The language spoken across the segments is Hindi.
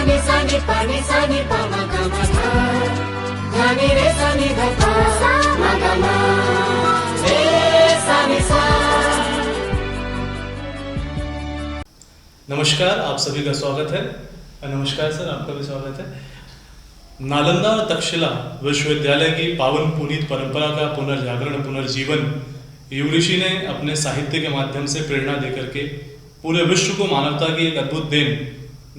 ni sa ni pa ni sa ni pa ma ga ma tha dha ni re sa ni dha pa ma ga ma re sa ni sa। नमस्कार, आप सभी का स्वागत है। नमस्कार सर, आपका भी स्वागत है। नालंदा और तक्षशिला विश्वविद्यालय की पावन पुनीत परंपरा का पुनर्जागरण पुनर्जीवन यूऋषि ने अपने साहित्य के माध्यम से प्रेरणा देकर के पूरे विश्व को मानवता की एक अद्भुत देन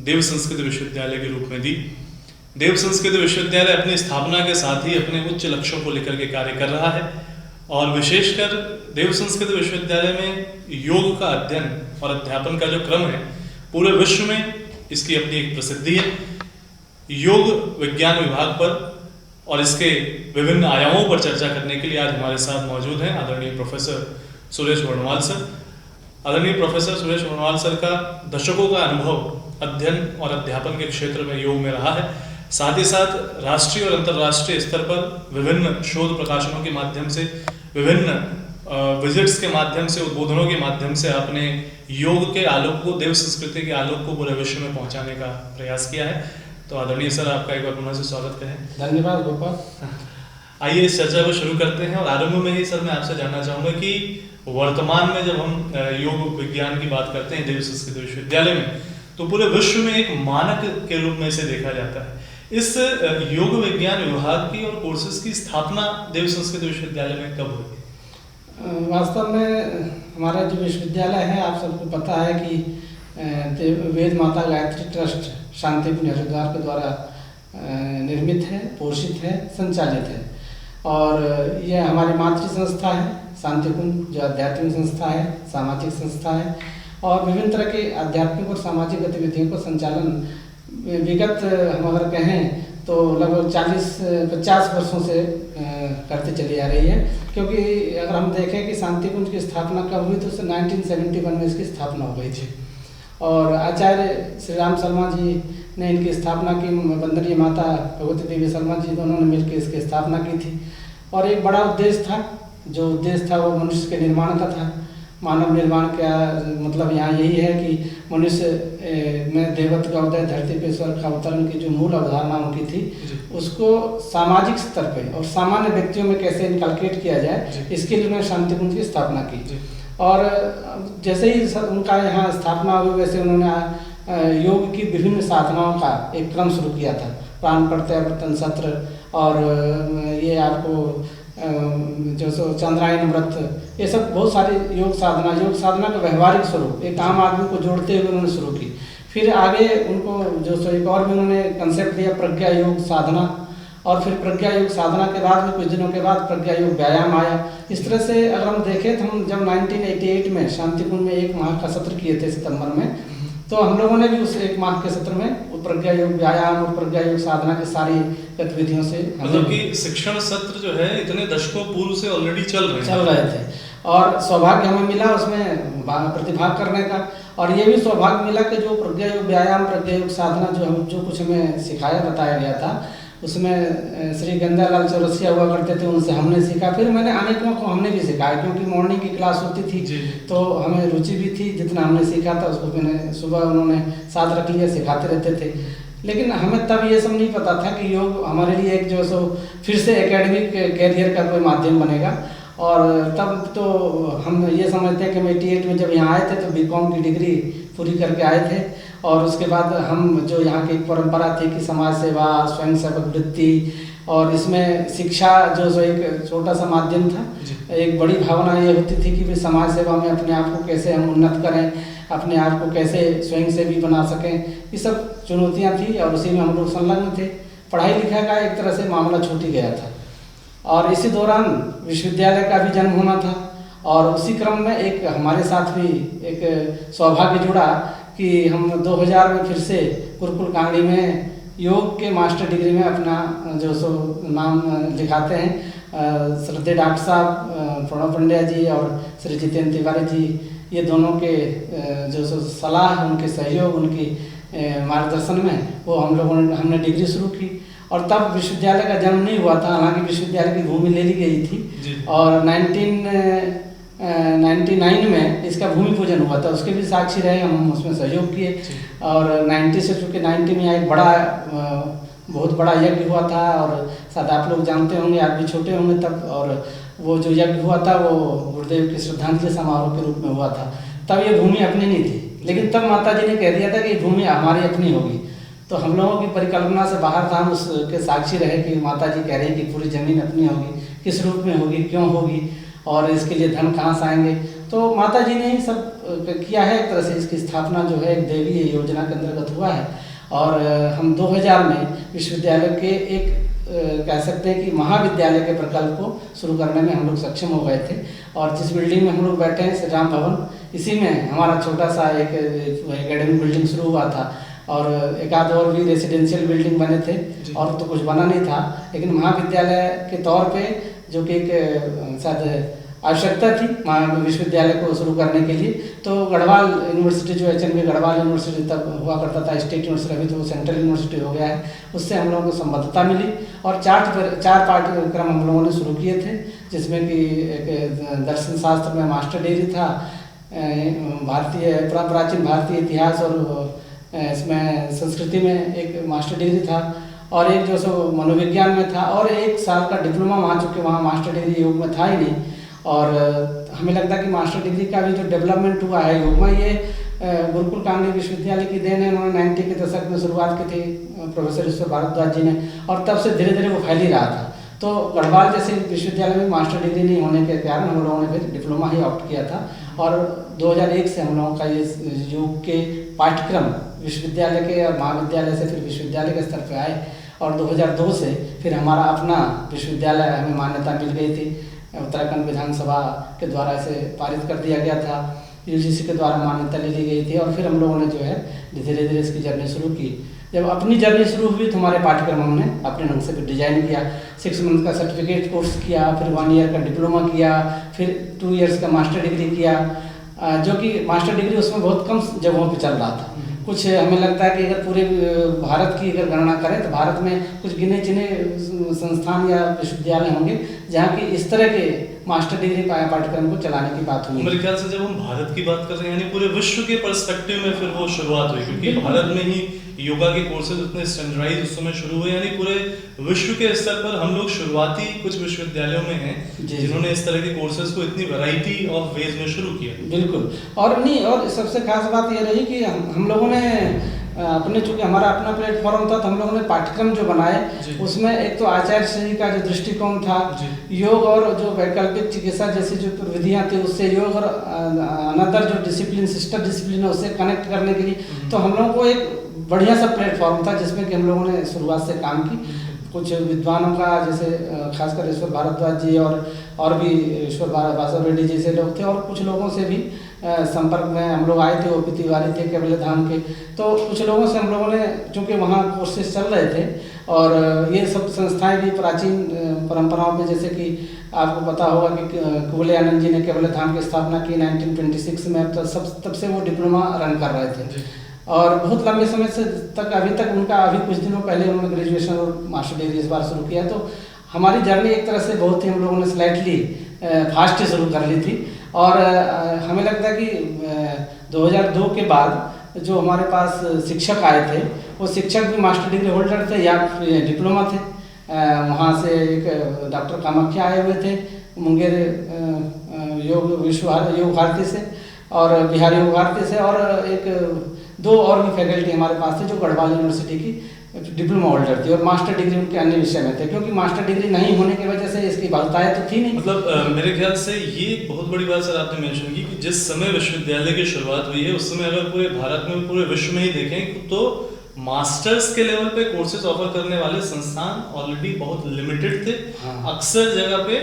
देव संस्कृत विश्वविद्यालय के रूप में दी। देव संस्कृत विश्वविद्यालय अपनी स्थापना के साथ ही अपने उच्च लक्ष्यों को लेकर के कार्य कर रहा है और विशेषकर देव संस्कृत विश्वविद्यालय में योग का अध्ययन और अध्यापन का जो क्रम है पूरे विश्व में इसकी अपनी एक प्रसिद्धि है। योग विज्ञान विभाग पर और इसके विभिन्न आयामों पर चर्चा करने के लिए आज हमारे साथ मौजूद हैं आदरणीय प्रोफेसर सुरेश वर्णवाल सर। आदरणीय प्रोफेसर सुरेश वर्णवाल सर का दशकों का अनुभव अध्ययन और अध्यापन के क्षेत्र में योग में रहा है। साथ ही साथ राष्ट्रीय और अंतर्राष्ट्रीय स्तर पर विभिन्न शोध प्रकाशनों के माध्यम से, विभिन्न विजिट्स के माध्यम से, उद्बोधनों के माध्यम से आपने योग के आलोक को, देव संस्कृति के आलोक को पूरे विश्व में पहुंचाने का प्रयास किया है। तो आदरणीय सर, आपका एक बार पुनः से स्वागत करें। धन्यवाद गोपाल। आइए इस चर्चा को शुरू करते हैं और आरंभ में ही सर मैं आपसे जानना चाहूँगा कि वर्तमान में जब हम योग विज्ञान की बात करते हैं देव संस्कृत विश्वविद्यालय में, तो पूरे विश्व में एक मानक के रूप में इसे देखा जाता है। इस योग विज्ञान विभाग की और कोर्सेज की स्थापना देव संस्कृत विश्वविद्यालय में कब हुई? वास्तव में हमारा जो विश्वविद्यालय है, आप सबको पता है कि वेद माता गायत्री ट्रस्ट शांतिपुर हरिद्वार के द्वारा निर्मित है, पोषित है, संचालित है और यह हमारी मातृ संस्था है शांतिकुंज, जो आध्यात्मिक संस्था है, सामाजिक संस्था है और विभिन्न तरह के आध्यात्मिक और सामाजिक गतिविधियों को संचालन विगत हम अगर कहें तो लगभग 40-50 वर्षों से करते चली आ रही है। क्योंकि अगर हम देखें कि शांतिकुंज की स्थापना कब हुई तो 1971 में इसकी स्थापना हो गई थी और आचार्य श्री राम शर्मा जी ने इनकी स्थापना की, वंदनीय माता भगवती देवी शर्मा जी दोनों ने मिलकर इसकी स्थापना की थी और एक बड़ा उद्देश्य था। जो उद्देश्य था वो मनुष्य के निर्माण का था। मानव निर्माण का मतलब यहाँ यही है कि मनुष्य में देवत्व का उदय, धरती पे स्वर्ग का अवतरण की जो मूल अवधारणा उनकी थी, उसको सामाजिक स्तर पे और सामान्य व्यक्तियों में कैसे इनकलकेट किया जाए, इसके लिए उन्होंने शांतिकुंज की स्थापना की। और जैसे ही उनका यहाँ स्थापना हुई वैसे उन्होंने योग की विभिन्न साधनाओं का एक क्रम शुरू किया था। प्राण प्रत्यावर्तन सत्र और ये आपको जो चंद्रायन व्रत, ये सब बहुत सारी योग साधना का व्यवहारिक स्वरूप एक आम आदमी को जोड़ते हुए उन्होंने शुरू की। फिर आगे उनको जो एक और भी उन्होंने कंसेप्ट दिया प्रज्ञा योग साधना और फिर प्रज्ञा योग साधना के बाद में कुछ दिनों के बाद प्रज्ञा योग व्यायाम आया। इस तरह से अगर हम देखें तो हम जब 1988 में शांतिकुंज में 1 माह का सत्र किए थे सितंबर में, तो हम लोगों ने भी उस 1 माह के सत्र में प्रज्ञा योग व्यायाम और प्रज्ञा योग साधना की सारी गतिविधियों से मतलब कि शिक्षण सत्र जो है इतने दशकों पूर्व से ऑलरेडी चल रहे थे और सौभाग्य हमें मिला उसमें प्रतिभाग करने का। और ये भी सौभाग्य मिला कि जो प्रज्ञा योग व्यायाम, प्रज्ञा योग साधना जो कुछ हमें सिखाया बताया गया था, उसमें श्री गंगालाल चौरसिया हुआ करते थे, उनसे हमने सीखा। फिर मैंने अनेकों को हमने भी सिखाया क्योंकि मॉर्निंग की क्लास होती थी तो हमें रुचि भी थी। जितना हमने सीखा था उसको मैंने सुबह उन्होंने साथ रख लिया, सिखाते रहते थे। लेकिन हमें तब ये सब नहीं पता था कि योग हमारे लिए एक जो सो फिर से एकेडमिक कैरियर का कोई माध्यम बनेगा। और तब तो हम ये समझते हैं कि 88 में जब यहाँ आए थे तो बीकॉम की डिग्री पूरी करके आए थे और उसके बाद हम जो यहाँ की एक परंपरा थी कि समाज सेवा, स्वयं सेवक वृत्ति और इसमें शिक्षा जो सो एक छोटा सा माध्यम था। एक बड़ी भावना ये होती थी कि भाई समाज सेवा में अपने आप को कैसे हम उन्नत करें, अपने आप को कैसे स्वयं सेवी बना सकें, ये सब चुनौतियाँ थी और उसी में हम लोग संलग्न थे। पढ़ाई लिखाई का एक तरह से मामला छूट ही गया था और इसी दौरान विश्वविद्यालय का भी जन्म होना था और उसी क्रम में एक हमारे साथ भी एक सौभाग्य जुड़ा कि हम 2000 में फिर से गुरुकुल कांगड़ी में योग के मास्टर डिग्री में अपना जो सो नाम लिखाते हैं। श्रद्धेय डॉक्टर साहब प्रणव पंड्या जी और श्री जितेंद्र तिवारी जी, ये दोनों के जो सो सलाह, उनके सहयोग, उनकी मार्गदर्शन में वो हमने डिग्री शुरू की। और तब विश्वविद्यालय का जन्म नहीं हुआ था, हालांकि विश्वविद्यालय की भूमि ले ली गई थी और 99 में इसका भूमि पूजन हुआ था, उसके भी साक्षी रहे, हम उसमें सहयोग किए। और 90 से चूँकि 90 में एक बड़ा बहुत बड़ा यज्ञ हुआ था, और शायद आप लोग जानते होंगे, आप भी छोटे होंगे तब, और वो जो यज्ञ हुआ था वो गुरुदेव की श्रद्धांजलि समारोह के रूप में हुआ था। तब ये भूमि अपनी नहीं थी, लेकिन तब माता जी ने कह दिया था कि ये भूमि हमारी अपनी होगी। तो हम लोगों की परिकल्पना से बाहर था, हम उसके साक्षी रहे कि माता जी कह रही कि पूरी ज़मीन अपनी होगी, किस रूप में होगी, क्यों होगी, और इसके लिए धन कहाँ से आएंगे। तो माता जी ने ही सब किया है। एक तरह से इसकी स्थापना जो है एक देवीय योजना के अंतर्गत हुआ है। और हम 2000 में विश्वविद्यालय के एक कह सकते हैं कि महाविद्यालय के प्रकल्प को शुरू करने में हम लोग सक्षम हो गए थे। और जिस बिल्डिंग में हम लोग बैठे हैं श्री राम भवन, इसी में हमारा छोटा सा एक एकेडमिक बिल्डिंग शुरू हुआ था, और एक आध और भी रेसिडेंशियल बिल्डिंग बने थे, और तो कुछ बना नहीं था। लेकिन महाविद्यालय के तौर पे जो कि एक शायद आवश्यकता थी विश्वविद्यालय को शुरू करने के लिए, तो गढ़वाल यूनिवर्सिटी जो HNB गढ़वाल यूनिवर्सिटी तब हुआ करता था स्टेट यूनिवर्सिटी, अभी तो वो सेंट्रल यूनिवर्सिटी हो गया है, उससे हम लोगों को संबद्धता मिली। और चार पाठ्यक्रम हम लोगों ने शुरू किए थे, जिसमें कि एक दर्शन शास्त्र में मास्टर डिग्री था, भारतीय प्राचीन भारतीय इतिहास और इसमें संस्कृति में एक मास्टर डिग्री था, और एक जो सो मनोविज्ञान में था, और 1 साल का डिप्लोमा वहाँ, चूँकि वहाँ मास्टर डिग्री योग में था ही नहीं। और हमें लगता है कि मास्टर डिग्री का भी जो डेवलपमेंट हुआ है योग में, ये गुरुकुल कांग्रेस विश्वविद्यालय की देन है। उन्होंने 90 के दशक में शुरुआत की थी प्रोफेसर ईश्वर भारद्वाज जी ने, और तब से धीरे धीरे वो फैल ही रहा था। तो गढ़वाल जैसे विश्वविद्यालय में मास्टर डिग्री नहीं होने के कारण हम लोगों ने फिर डिप्लोमा ही ऑप्ट किया था। और 2001 से हम लोगों का ये योग के पाठ्यक्रम विश्वविद्यालय के और महाविद्यालय से फिर विश्वविद्यालय के स्तर पर आए, और 2002 से फिर हमारा अपना विश्वविद्यालय हमें मान्यता मिल गई थी। उत्तराखंड विधानसभा के द्वारा इसे पारित कर दिया गया था, UGC के द्वारा मान्यता ले ली गई थी, और फिर हम लोगों ने जो है धीरे धीरे इसकी जर्नी शुरू की। जब अपनी जर्नी शुरू हुई तो हमारे पाठ्यक्रम हमने अपने ढंग से फिर डिजाइन किया। 6 मंथ का सर्टिफिकेट कोर्स किया, फिर 1 ईयर का डिप्लोमा किया, फिर 2 इयर्स का मास्टर डिग्री किया, जो कि मास्टर डिग्री उसमें बहुत कम जगहों पर चल रहा था। कुछ हमें लगता है कि अगर पूरे भारत की अगर गणना करें तो भारत में कुछ गिने चुने संस्थान या विश्वविद्यालय होंगे जहाँ की इस तरह के मास्टर डिग्री पाठ्यक्रम को चलाने की बात हुई। मेरे ख्याल से जब हम भारत की बात कर रहे हैं, यानी पूरे विश्व के पर्सपेक्टिव में फिर वो शुरुआत हुई, क्योंकि भारत में ही योगा के कोर्सेज उतने स्टैंडर्डाइज उस समय शुरू हुए, यानी पूरे विश्व के स्तर पर हम लोग शुरुआती कुछ विश्वविद्यालयों में हैं जिन्होंने इस तरह के कोर्सेज को इतनी वैरायटी ऑफ वेज में शुरू किया। बिल्कुल। और नहीं, और सबसे खास बात यह रही कि हम लोगों ने अपने, चूंकि हमारा अपना प्लेटफॉर्म था, तो हम लोगों ने पाठ्यक्रम जो बनाए उसमें एक तो आचार्य श्री का जो दृष्टिकोण था, योग और जो वैकल्पिक चिकित्सा जैसी जो विधियां थी उससे योग और अनदर जो डिसिप्लिन सिस्टर डिसिप्लिन है उससे कनेक्ट करने के लिए, तो हम लोगों को एक बढ़िया सा प्लेटफॉर्म था जिसमें कि हम लोगों ने शुरुआत से काम की। कुछ विद्वानों का, जैसे खासकर ईश्वर भारद्वाज जी और भी ईश्वर बासव रेड्डी जी से लोग थे, और कुछ लोगों से भी संपर्क में हम लोग आए थे। OP तिवारी थे केवल धाम के, तो कुछ लोगों से हम लोगों ने, चूँकि वहाँ कोर्सेज चल रहे थे, और ये सब संस्थाएं भी प्राचीन परंपराओं में, जैसे कि आपको पता होगा कि कुवलयानंद जी ने केवल धाम की स्थापना की 1926 में, तो तब से वो डिप्लोमा रन कर रहे थे, और बहुत लंबे समय से तक अभी तक उनका, अभी कुछ दिनों पहले उन्होंने ग्रेजुएशन और मास्टर डिग्री इस बार शुरू किया। तो हमारी जर्नी एक तरह से बहुत ही हम लोगों ने स्लाइटली फास्ट शुरू कर ली थी। और हमें लगता है कि 2002 के बाद जो हमारे पास शिक्षक आए थे, वो शिक्षक भी मास्टर डिग्री होल्डर थे या डिप्लोमा थे। वहाँ से एक डॉक्टर कामाख्या आए हुए थे मुंगेर योग भारती से, और बिहार योग भारती से, और एक 2 और भी फैकल्टी हमारे पास थे जो गढ़वाल यूनिवर्सिटी की डिप्लोमा होल्डर थी, और मास्टर डिग्री उनके अन्य विषय में थे, क्योंकि मास्टर डिग्री नहीं होने की वजह से इसकी बहुतायत तो थी नहीं। मतलब मेरे ख्याल से ये बहुत बड़ी बात सर आपने मेंशन की कि जिस समय विश्वविद्यालय की शुरुआत हुई है उस समय अगर पूरे भारत में, पूरे विश्व में ही देखें तो मास्टर्स के लेवल पे कोर्सेज ऑफर करने वाले संस्थान ऑलरेडी बहुत लिमिटेड थे। अक्सर जगह पे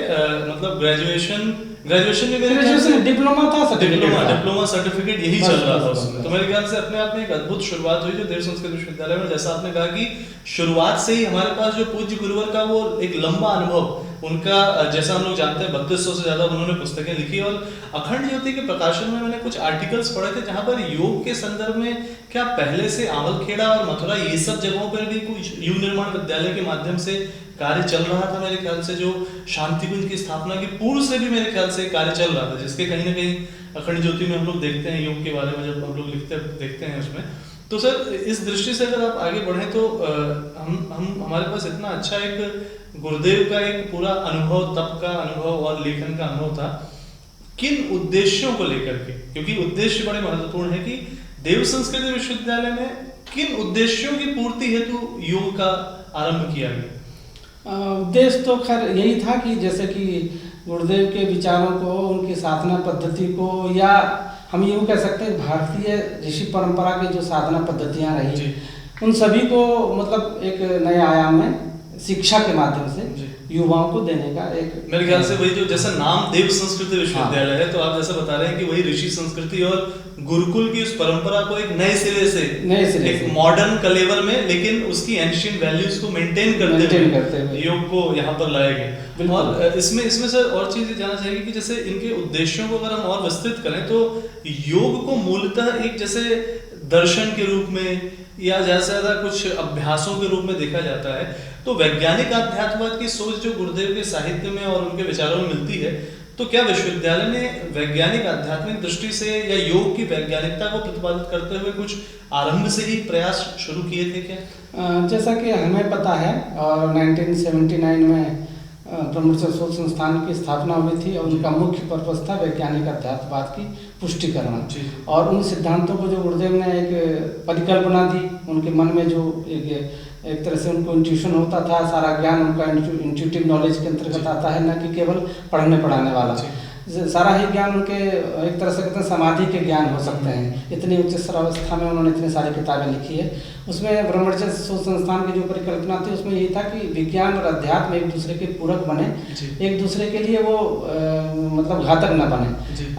मतलब ग्रेजुएशन में डिप्लोमा था, डिप्लोमा सर्टिफिकेट यही चल रहा था उसमें। तो मेरे ख्याल से अपने आप में एक अद्भुत शुरुआत हुई जो देव संस्कृत विश्वविद्यालय में, जैसा आपने कहा कि शुरुआत से ही हमारे पास जो पूज्य गुरुवर का वो एक लंबा अनुभव, उनका जैसा हम लोग जानते हैं 3200 से ज़्यादा उन्होंने पुस्तकें लिखी, और अखंड ज्योति के प्रकाशन में मैंने कुछ आर्टिकल्स पढ़े थे जहाँ पर योग के संदर्भ में क्या पहले से आवलखेड़ा और मथुरा ये सब जगहों पर भी कुछ युग निर्माण विद्यालय के माध्यम से कार्य चल रहा था। मेरे ख्याल से जो शांति कुंज की स्थापना की पूर्व से भी मेरे ख्याल से कार्य चल रहा था, जिसके कहीं ना कहीं अखंड ज्योति में हम लोग देखते हैं योग के बारे में जब हम लोग देखते हैं उसमें। तो सर इस दृष्टि से अगर आप आगे बढ़ें तो हम हमारे पास इतना अच्छा एक गुरुदेव का एक पूरा अनुभव, तप का अनुभव और लेखन का अनुभव था, किन उद्देश्यों को लेकर के, क्योंकि उद्देश्य बड़े महत्वपूर्ण है कि देव संस्कृत विश्वविद्यालय में किन उद्देश्यों की पूर्ति हेतु योग का आरंभ किया गया? उद्देश्य तो खैर यही था कि जैसे कि गुरुदेव के विचारों को, उनकी साधना पद्धति को, या हम यूँ कह सकते हैं भारतीय ऋषि परंपरा की जो साधना पद्धतियाँ रही, उन सभी को मतलब एक नए आयाम में शिक्षा के माध्यम से युवाओं को देने का एक, मेरे ख्याल से वही जो जैसा नाम देव संस्कृति विश्वविद्यालय है, तो आप जैसे बता रहे हैं कि वही ऋषि संस्कृति और गुरुकुल की उस परंपरा को एक नए सिरे से एक मॉडर्न कलेवर में, लेकिन उसकी एंशिएंट वैल्यूज को मेंटेन करते हुए योग को यहाँ पर लाया गया। और इसमें सर और चीज जानना चाहिए कि जैसे इनके उद्देश्यों को अगर हम और विस्तृत करें तो योग को मूलतः एक जैसे दर्शन के रूप में या ज्यादा कुछ अभ्यासों के रूप में देखा जाता है, तो वैज्ञानिक आध्यात्मवाद की सोच जो गुरुदेव के साहित्य में और उनके विचारों में मिलती है, तो क्या विश्वविद्यालय ने वैज्ञानिक आध्यात्मिक दृष्टि से या योग की वैज्ञानिकता को प्रतिपादित करते हुए कुछ आरंभ से ही प्रयास शुरू किए थे क्या? जैसा कि हमें पता है, और 1979 में ब्रह्मचर्य शोध संस्थान की स्थापना हुई थी और उनका मुख्य पर्पस था वैज्ञानिक अध्यात्मवाद की पुष्टिकरण, और उन सिद्धांतों को जो गुरुदेव ने एक परिकल्पना दी, उनके मन में जो एक तरह से उनको इंट्यूशन होता था, सारा ज्ञान उनका इंट्यूटिव नॉलेज के अंतर्गत आता है, न कि केवल पढ़ने पढ़ाने वाला, सारा ही ज्ञान उनके एक तरह से कहते हैं समाधि के ज्ञान हो सकते हैं। इतनी उच्च अवस्था में उन्होंने इतनी सारी किताबें लिखी है। उसमें ब्रह्मचर्य शोध संस्थान की जो परिकल्पना थी उसमें ये था कि विज्ञान और अध्यात्म एक दूसरे के पूरक बने, एक दूसरे के लिए वो मतलब घातक न बने।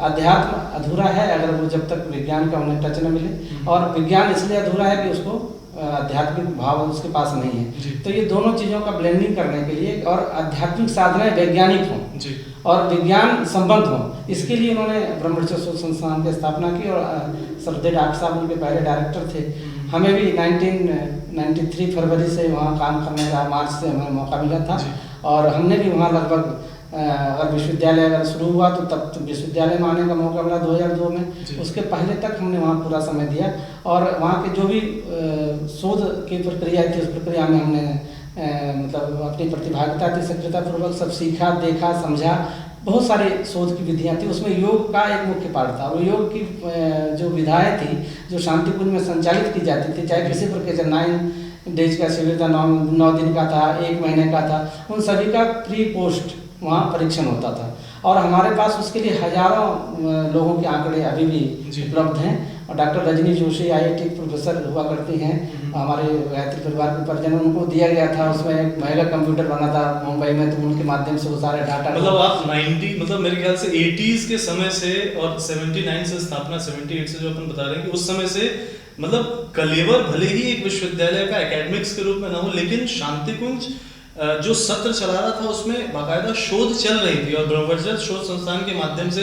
अध्यात्म अधूरा है अगर वो जब तक विज्ञान का उन्हें टच न मिले, और विज्ञान इसलिए अधूरा है कि उसको आध्यात्मिक भाव उसके पास नहीं है। तो ये दोनों चीज़ों का ब्लेंडिंग करने के लिए और आध्यात्मिक साधनाएं वैज्ञानिक हों और विज्ञान संबंध हो, इसके लिए उन्होंने ब्रह्मचर्य शोध संस्थान की स्थापना की। और श्रद्धेय डॉक्टर साहब उनके पहले डायरेक्टर थे। हमें भी 1993 फरवरी से वहाँ काम करने का, मार्च से हमें मौका मिला था, और हमने भी वहाँ लगभग अगर विश्वविद्यालय अगर शुरू हुआ तो तब तो विश्वविद्यालय में आने का मौका मिला 2002 में। उसके पहले तक हमने वहाँ पूरा समय दिया, और वहाँ के जो भी शोध की प्रक्रिया थी उस प्रक्रिया में हमने मतलब अपनी प्रतिभागिता थी, सक्रियतापूर्वक सब सीखा, देखा, समझा। बहुत सारी शोध की विधियाँ थी, उसमें योग का एक मुख्य पार्ट था। और योग की जो विधाएँ थी जो शांतिकुंज में संचालित की जाती थी, चाहे किसी प्रकार से 9 डेज का शिविर था, 9 दिन का था, 1 महीने का था, उन सभी का प्री पोस्ट वहाँ परीक्षण होता था। और हमारे पास उसके लिए हजारों लोगों के आंकड़े अभी भी उपलब्ध हैं। और doctor Rajni Joshi IIT professor हुआ करती हैं, हमारे गायत्री परिवार के परिजन, उनको दिया गया था, उसमें एक मेगा कंप्यूटर बना था मुंबई में, तो उनके माध्यम से वो सारे डाटा, मतलब आप 90 मतलब मेरे ख्याल से 80s के समय से और 79 से स्थापना, 78 से जो अपन बता रहे हैं कि उस समय से मतलब कलेवर भले ही एक विश्वविद्यालय का एकेडमिक्स के रूप में ना हो, लेकिन शांतिकुंज जो सत्र चला रहा था उसमें बाकायदा शोध चल रही थी। और ब्रह्मचर्य शोध संस्थान के माध्यम से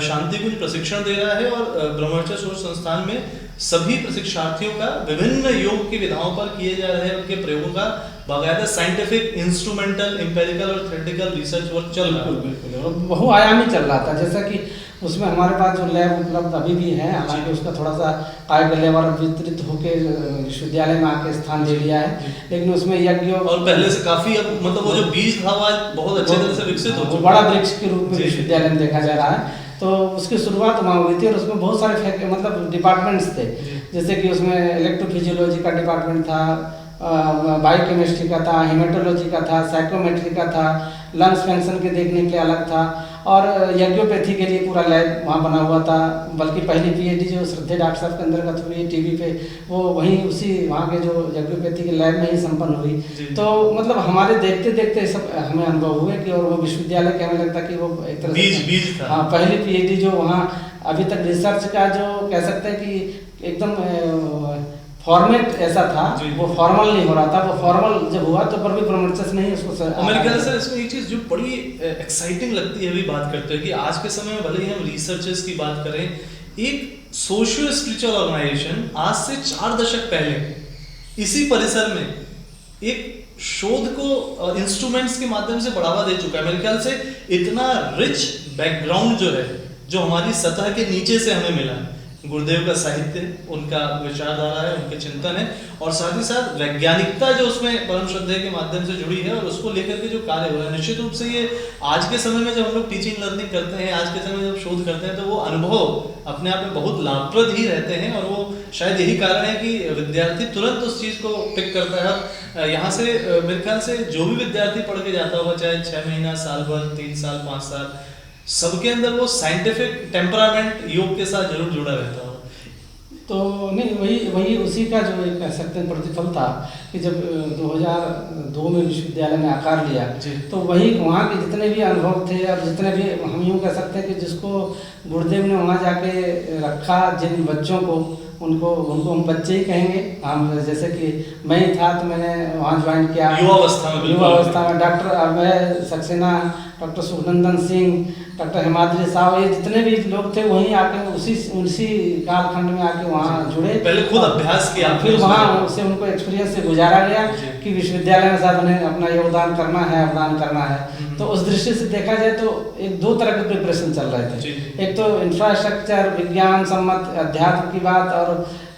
शांतिकुंज प्रशिक्षण दे रहा है, और ब्रह्मचर्य शोध संस्थान में सभी प्रशिक्षार्थियों का विभिन्न योग की विधाओं पर किए जा रहे उनके प्रयोगों का बाकायदा साइंटिफिक, इंस्ट्रूमेंटल, एम्पेरिकल और थ्योरेटिकल रिसर्च वर्क चल रहा है। बिल्कुल बहुआयामी चल रहा था। जैसा कि उसमें हमारे पास जो लैब उपलब्ध अभी भी है, हालांकि उसका थोड़ा सा काय लेवल वितरित होकर विश्वविद्यालय में आके स्थान ले लिया है, लेकिन उसमें यज्ञ और पहले से काफी अब मतलब वो जो बीज था वो बहुत अच्छे तरह से विकसित हो चुका, बड़ा वृक्ष के रूप में विश्वविद्यालय में देखा जा रहा है। तो उसकी शुरुआत वहाँ हुई थी, और उसमें बहुत सारे मतलब डिपार्टमेंट्स थे, जैसे कि उसमें इलेक्ट्रोफिजियोलॉजी का डिपार्टमेंट था, बायोकेमिस्ट्री का था, हेमेटोलॉजी का था, साइकोमेट्री का था, लंग्स फंक्शन के देखने के लिए अलग था, और यज्ञोपैथी के लिए पूरा लैब वहाँ बना हुआ था। बल्कि पहली PhD जो श्रद्धेय डॉक्टर साहब के अंतर्गत हुई टीवी पे, वो वहीं उसी वहाँ के जो यज्ञोपैथी के लैब में ही संपन्न हुई। तो मतलब हमारे देखते देखते सब हमें अनुभव हुए कि, और वो विश्वविद्यालय के हमें लगता कि वो एक तरह से हाँ पहली PhD जो वहाँ अभी तक रिसर्च का जो कह सकते हैं कि एकदम फॉर्मेट ऐसा था, जी। वो फॉर्मल नहीं हो रहा था। वो फॉर्मल जब हुआ तो पर भी ब्रह्मचर्य नहीं उसको और मेरे ख्याल से इसमें एक चीज जो बड़ी एक्साइटिंग लगती है अभी बात करते हैं कि आज के समय में भले ही हम रिसर्चर्स की बात करें, एक सोशियो स्पिरिचुअल ऑर्गेनाइजेशन आज से 4 दशक पहले इसी परिसर में एक शोध को इंस्ट्रूमेंट्स के माध्यम से बढ़ावा दे चुका है। मेरे ख्याल से इतना रिच बैकग्राउंड जो है, जो हमारी सतह के नीचे से हमें मिला है, गुरुदेव का साहित्य, उनका विचारधारा है, उनके चिंतन है, और साथ ही साथ वैज्ञानिकता जो उसमें परम श्रद्धेय के माध्यम से जुड़ी है और उसको लेकर के जो कार्य हो रहा है, निश्चित रूप से ये आज के समय में जब हम लोग टीचिंग लर्निंग करते हैं, आज के समय में जब शोध करते हैं, तो वो अनुभव अपने आप में बहुत लाभप्रद ही रहते हैं। और वो शायद यही कारण है कि विद्यार्थी तुरंत उस चीज़ को पिक करता है। यहाँ से मेरे ख्याल से जो भी विद्यार्थी पढ़ के जाता होगा, चाहे 6 महीना, साल भर, 3 साल, 5 साल, सबके अंदर वो साइंटिफिक टेम्परामेंट योग के साथ जरूर जुड़ा रहता हो। तो नहीं, वही उसी का जो एक कह सकते हैं प्रतिफल था कि जब 2002 में विश्वविद्यालय ने आकार लिया, तो वही वहाँ के जितने भी अनुभव थे और जितने भी हम यूँ कह सकते हैं कि जिसको गुरुदेव ने वहाँ जाके रखा, जिन बच्चों को उनको हम बच्चे ही कहेंगे। हम जैसे कि मैं ही था तो मैंने वहाँ ज्वाइन किया युवावस्था में। डॉक्टर अभय सक्सेना, डॉक्टर सुखनंदन सिंह, डॉक्टर हिमाद्री साहब, ये जितने भी लोग थे वहीं आके उसी कालखंड में आके वहाँ जुड़े, पहले खुद अभ्यास किया, फिर वहाँ से उनको एक्सपीरियंस से गुजारा गया कि विश्वविद्यालय में साथ उन्हें अपना योगदान करना है, अवदान करना है। तो उस दृष्टि से देखा जाए तो एक 2 तरह के प्रिपरेशन चल रहे थे। एक तो इंफ्रास्ट्रक्चर, विज्ञान सम्मत अध्यात्म की बात और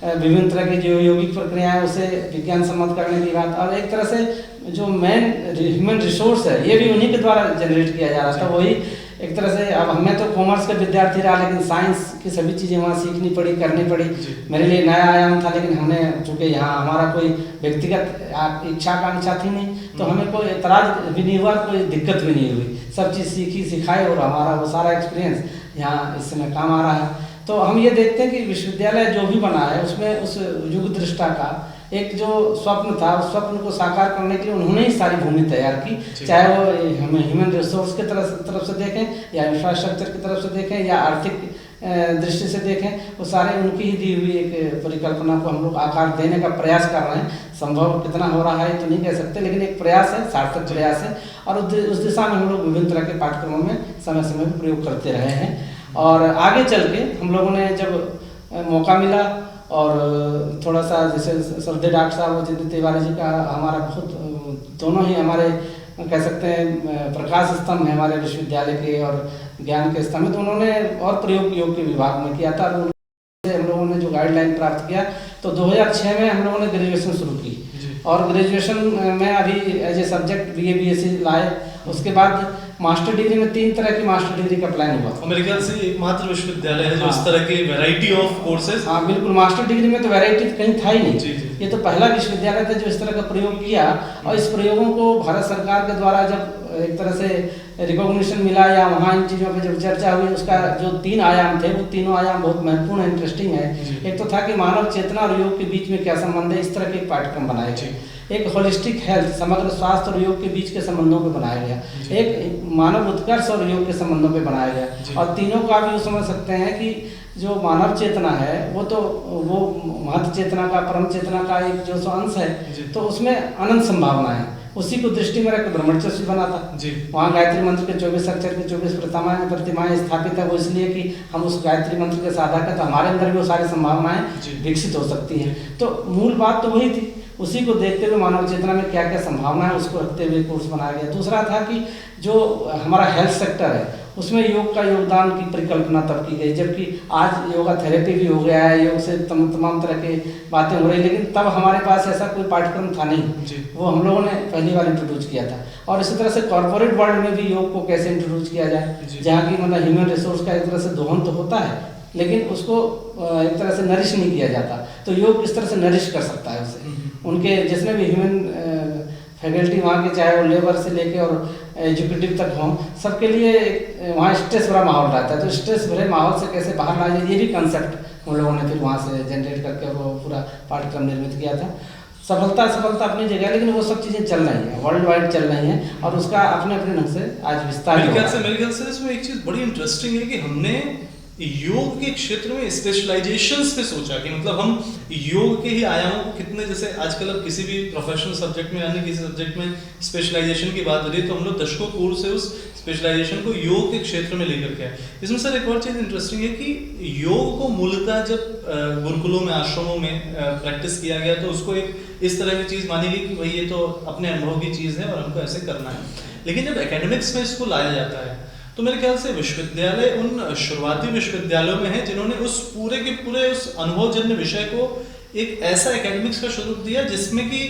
विभिन्न तरह की जो यौगिक प्रक्रियाएं उसे विज्ञान सम्मत करने की बात, और एक तरह से जो मेन ह्यूमन रिसोर्स है ये भी उन्हीं के द्वारा जनरेट किया जा रहा था। वही एक तरह से, अब हमें तो कॉमर्स का विद्यार्थी रहा, लेकिन साइंस की सभी चीज़ें वहाँ सीखनी पड़ी, करनी पड़ी। मेरे लिए नया आयाम था, लेकिन हमने चूँकि यहाँ हमारा कोई व्यक्तिगत इच्छा आकांक्षा थी नहीं, तो हमें कोई एतराज भी नहीं हुआ, कोई दिक्कत भी नहीं हुई। सब चीज़ सीखी सिखाई और हमारा वो सारा एक्सपीरियंस यहाँ इस समय काम आ रहा है। तो हम ये देखते हैं कि विश्वविद्यालय जो भी बना है उसमें उस युग दृष्टा का एक जो स्वप्न था, उस स्वप्न को साकार करने के लिए उन्होंने ही सारी भूमि तैयार की, चाहे वो हमें ह्यूमन रिसोर्स की तरफ से देखें या इंफ्रास्ट्रक्चर की तरफ से देखें या आर्थिक दृष्टि से देखें, वो सारे उनकी ही दी हुई एक परिकल्पना को हम लोग आकार देने का प्रयास कर रहे हैं। संभव कितना हो रहा है तो नहीं कह सकते, लेकिन एक प्रयास है, सार्थक प्रयास है, और उस दिशा में हम लोग विभिन्न तरह के पाठ्यक्रमों में समय समय पर प्रयोग करते रहे हैं। और आगे चल के हम लोगों ने जब मौका मिला और थोड़ा सा, जैसे श्रद्धेय डॉक्टर साहब और जितेंद्र तिवारी जी का हमारा बहुत, दोनों ही हमारे कह सकते हैं प्रकाश स्तंभ है हमारे विश्वविद्यालय के और ज्ञान के स्तंभ में, तो उन्होंने और प्रयोग योग के विभाग में किया था। और हम लोगों ने जो गाइडलाइन प्राप्त किया, तो 2006 में हम लोगों ने ग्रेजुएशन शुरू की, और ग्रेजुएशन में अभी as a subject BA BSc लाए। उसके बाद मास्टर डिग्री में 3 तरह की मास्टर डिग्री का प्लान हुआ। मेरे ख्याल से एकमात्र विश्वविद्यालय है जो इस तरह के वैरायटी ऑफ कोर्सेज। हाँ बिल्कुल, मास्टर डिग्री में तो वैरायटी कहीं था ही नहीं। ये तो पहला विश्वविद्यालय था जो इस तरह का प्रयोग किया, और इस प्रयोगों को भारत सरकार के द्वारा जब एक तरह से रिकॉग्निशन मिला या वहाँ इन चीज़ों पर जब चर्चा हुई, उसका जो 3 आयाम थे वो तीनों आयाम बहुत महत्वपूर्ण है, इंटरेस्टिंग है। एक तो था कि मानव चेतना और योग के बीच में क्या संबंध है, इस तरह के पाठ्यक्रम बनाए गए। एक होलिस्टिक हेल्थ, समग्र स्वास्थ्य और योग के बीच के संबंधों पे बनाया गया। एक मानव उत्कर्ष और योग के संबंधों पे बनाया गया। और तीनों का भी समझ सकते हैं कि जो मानव चेतना है वो तो वो महत चेतना का, परम चेतना का एक जो अंश है, तो उसमें अनंत संभावना है। उसी को दृष्टि में रख ब्रह्मचर्य बना था। वहाँ गायत्री मंत्र के 24 अक्षर की 24 प्रतिमाएं स्थापित है। वो इसलिए कि हम उस गायत्री मंत्र के साधक है, तो हमारे अंदर भी वो सारी संभावनाएं विकसित हो सकती हैं। तो मूल बात तो वही थी, उसी को देखते हुए मानव चेतना में क्या क्या संभावना है उसको रखते हुए कोर्स बनाया गया। दूसरा था कि जो हमारा हेल्थ सेक्टर है उसमें योग का योगदान की परिकल्पना तब की गई, जबकि आज योगा थेरेपी भी हो गया है, योग से तमाम तरह की बातें हो रही, लेकिन तब हमारे पास ऐसा कोई पाठ्यक्रम था नहीं। वो हम लोगों ने पहली बार इंट्रोड्यूस किया था। और इसी तरह से कॉर्पोरेट वर्ल्ड में भी योग को कैसे इंट्रोड्यूस किया जाए, जहाँ की मतलब ह्यूमन रिसोर्स का एक तरह से दोहन तो होता है, लेकिन उसको एक तरह से नरिश नहीं किया जाता। तो योग किस तरह से नरिश कर सकता है उसे, उनके जिसमें भी ह्यूमन फैकल्टी वहाँ के, चाहे वो लेबर से लेके और एजुकेटिव तक हों, सबके लिए वहाँ स्ट्रेस भरा माहौल रहता है। तो स्ट्रेस भरे माहौल से कैसे बाहर लाया जाए, ये भी कंसेप्ट हम लोगों ने फिर वहाँ से जनरेट करके वो पूरा पाठ्यक्रम निर्मित किया था। सफलता अपनी जगह, लेकिन वो सब चीज़ें चल रही हैं, वर्ल्ड वाइड चल रही हैं, और उसका अपने अपने ढंग से आज विस्तार। मेरे ख्याल से इसमें एक चीज़ बड़ी इंटरेस्टिंग है कि हमने योग के क्षेत्र में स्पेशलाइजेशंस पे सोचा कि मतलब हम योग के ही आयामों को कितने, जैसे आजकल अब किसी भी प्रोफेशनल सब्जेक्ट में यानी किसी सब्जेक्ट में स्पेशलाइजेशन की बात हो रही है तो हम लोग दशकों पूर्व से उस स्पेशलाइजेशन को योग के क्षेत्र में लेकर के आए। इसमें सर एक और चीज़ इंटरेस्टिंग है कि योग को मूलतः जब गुरुकुलों में, आश्रमों में प्रैक्टिस किया गया तो उसको एक इस तरह की चीज़ मानी गई कि भाई ये तो अपने अनुभव की चीज़ है और हमको ऐसे करना है। लेकिन जब एकेडमिक्स में इसको लाया जाता है तो मेरे ख्याल से विश्वविद्यालय उन शुरुआती विश्वविद्यालयों में है जिन्होंने उस पूरे के पूरे उस अनुभवजन्य विषय को एक ऐसा एकेडमिक्स का स्वरूप दिया जिसमें कि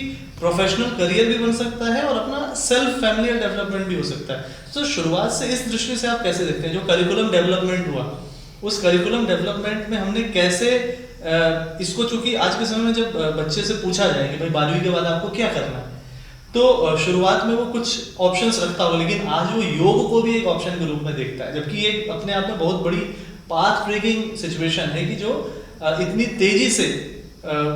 प्रोफेशनल करियर भी बन सकता है और अपना सेल्फ फैमिली डेवलपमेंट भी हो सकता है। तो शुरुआत से इस दृष्टि से आप कैसे देखते हैं जो करिकुलम डेवलपमेंट हुआ, उस करिकुलम डेवलपमेंट में हमने कैसे इसको, चूंकि आज के समय में जब बच्चे से पूछा जाए कि भाई 12वीं के बाद आपको क्या करना है तो शुरुआत में वो कुछ ऑप्शंस रखता हो, लेकिन आज वो योग को भी एक ऑप्शन के रूप में देखता है, जबकि ये अपने आप में बहुत बड़ी पाथ ब्रेकिंग सिचुएशन है कि जो इतनी तेजी से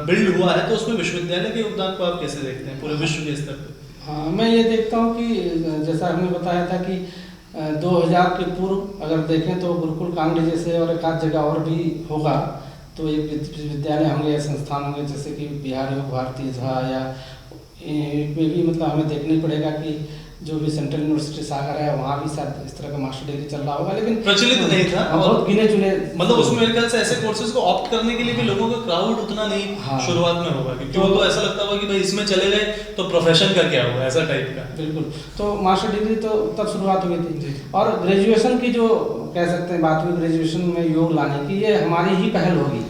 बिल्ड हुआ है। तो उसमें विश्वविद्यालय के योगदान को आप कैसे देखते हैं पूरे विश्व के स्तर पर? हाँ, मैं ये देखता हूँ कि जैसा हमने बताया था कि 2000 के पूर्व अगर देखें तो गुरुकुल कांगड़ी जैसे और एक आध जगह और भी होगा तो एक विश्वविद्यालय होंगे या संस्थान होंगे जैसे कि बिहार योग भारती था या में भी मतलब हमें देखना पड़ेगा कि जो भी सेंट्रल यूनिवर्सिटी सागर है वहाँ भी शायद इस तरह का मास्टर डिग्री चल रहा होगा, लेकिन प्रचलित नहीं था। बहुत गिने चुने मतलब उसमें मेरे ख्याल से ऐसे कोर्सेज को ऑप्ट करने के लिए भी लोगों का क्राउड उतना नहीं शुरुआत में होगा क्योंकि वो तो ऐसा लगता होगा कि भाई इसमें चले गए तो प्रोफेशन का क्या होगा, ऐसा टाइप का। बिल्कुल, तो मास्टर डिग्री तो तब शुरुआत हुई थी और ग्रेजुएशन की जो कह सकते हैं बात हुई ग्रेजुएशन में योग लाने की, ये हमारी ही पहल होगी,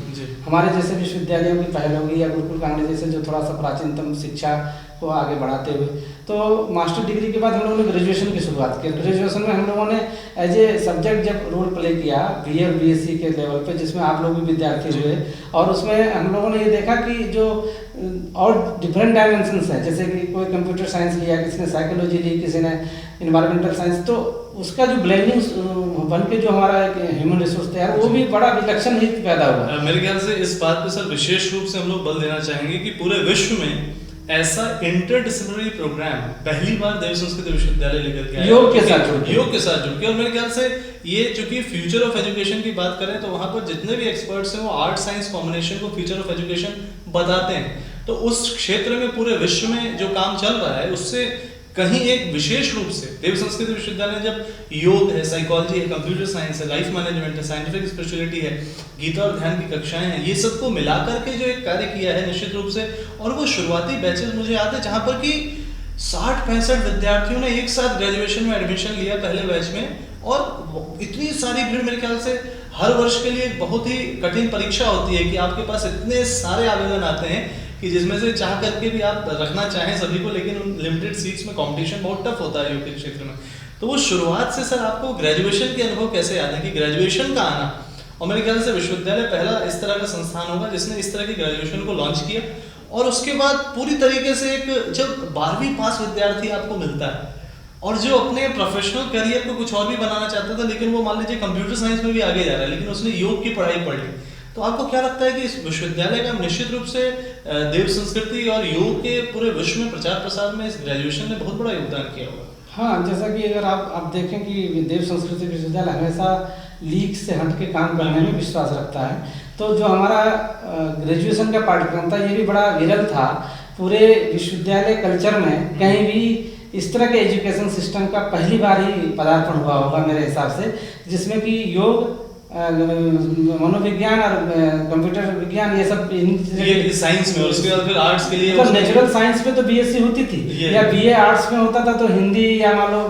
हमारे जैसे विश्वविद्यालयों की पहल होगी या गुरुकुल कांगड़ी जैसे जो थोड़ा सा प्राचीनतम शिक्षा को आगे बढ़ाते हुए। तो मास्टर डिग्री के बाद हम लोगों ने ग्रेजुएशन की शुरुआत की। ग्रेजुएशन में हम लोगों ने एज ए सब्जेक्ट जब रोल प्ले किया बीए और बीएससी के लेवल पे, जिसमें आप लोग भी विद्यार्थी हुए और उसमें हम लोगों ने ये देखा कि जो और डिफरेंट डायमेंशंस हैं, जैसे कि कोई कंप्यूटर साइंस लिया, किसी ने साइकोलॉजी ली, किसी ने इन्वायरमेंटल साइंस, तो उसका जो ब्लेंडिंग बन के जो हमारा एक ह्यूमन रिसोर्स तैयार वो भी बड़ा विलक्षण ही पैदा हुआ। मेरे ख्याल से इस बात पे सर विशेष रूप से हम लोग बल देना चाहेंगे कि पूरे विश्व में ऐसा इंटरडिसिप्लिनरी प्रोग्राम पहली बार देव संस्कृत विश्वविद्यालय लेकर के आया योग के साथ जुड़ के। और मेरे ख्याल से ये चूंकि फ्यूचर ऑफ एजुकेशन की बात करें तो वहाँ पर जितने भी एक्सपर्ट्स हैं वो आर्ट साइंस कॉम्बिनेशन को फ्यूचर ऑफ एजुकेशन बताते हैं। तो उस क्षेत्र में पूरे विश्व में जो काम चल रहा है उससे कहीं एक विशेष रूप से देव संस्कृत विश्वविद्यालय जब योग है, साइकोलॉजी है, कंप्यूटर साइंस है, लाइफ मैनेजमेंट है, साइंटिफिक स्पिरिचुअलिटी है, गीता और ध्यान की कक्षाएं हैं, ये सबको मिला करके जो एक कार्य किया है निश्चित रूप से। और वो शुरुआती बैचेस मुझे याद है जहाँ पर कि 60-65 विद्यार्थियों ने एक साथ ग्रेजुएशन में एडमिशन लिया पहले बैच में और इतनी सारी भीड़, मेरे ख्याल से हर वर्ष के लिए बहुत ही कठिन परीक्षा होती है कि आपके पास इतने सारे आवेदन आते हैं कि जिसमें से चाह करके भी आप रखना चाहें सभी को, लेकिन उन लिमिटेड सीट्स में कंपटीशन बहुत टफ होता है योग के क्षेत्र में। तो वो शुरुआत से सर आपको ग्रेजुएशन के अनुभव कैसे याद है कि ग्रेजुएशन का आना, और मेरे ख्याल से विश्वविद्यालय पहला इस तरह का संस्थान होगा जिसने इस तरह की ग्रेजुएशन को लॉन्च किया और उसके बाद पूरी तरीके से एक जब 12वीं पास विद्यार्थी आपको मिलता है और जो अपने प्रोफेशनल करियर को कुछ और भी बनाना चाहता था लेकिन वो मान लीजिए कंप्यूटर साइंस में भी आगे जा रहा है लेकिन उसने योग की पढ़ाई पढ़ ली, तो आपको क्या लगता है कि इस विश्वविद्यालय का निश्चित रूप से देव संस्कृति और योग के पूरे विश्व में प्रचार प्रसार में इस ग्रेजुएशन ने बहुत बड़ा योगदान किया होगा? हाँ, जैसा कि अगर आप देखें कि देव संस्कृति विश्वविद्यालय हमेशा लीक से हट के काम करने में विश्वास रखता है, तो जो हमारा ग्रेजुएशन का पाठ्यक्रम था ये भी बड़ा विरल था पूरे विश्वविद्यालय कल्चर में। कहीं भी इस तरह के एजुकेशन सिस्टम का पहली बार ही पदार्पण हुआ होगा मेरे हिसाब से, जिसमें कि योग, मनोविज्ञान और कंप्यूटर विज्ञान ये सब साइंस में, उसके बाद फिर आर्ट्स के लिए तो नेचुरल साइंस में तो बीएससी होती थी या बीए आर्ट्स में होता था तो हिंदी या मान लो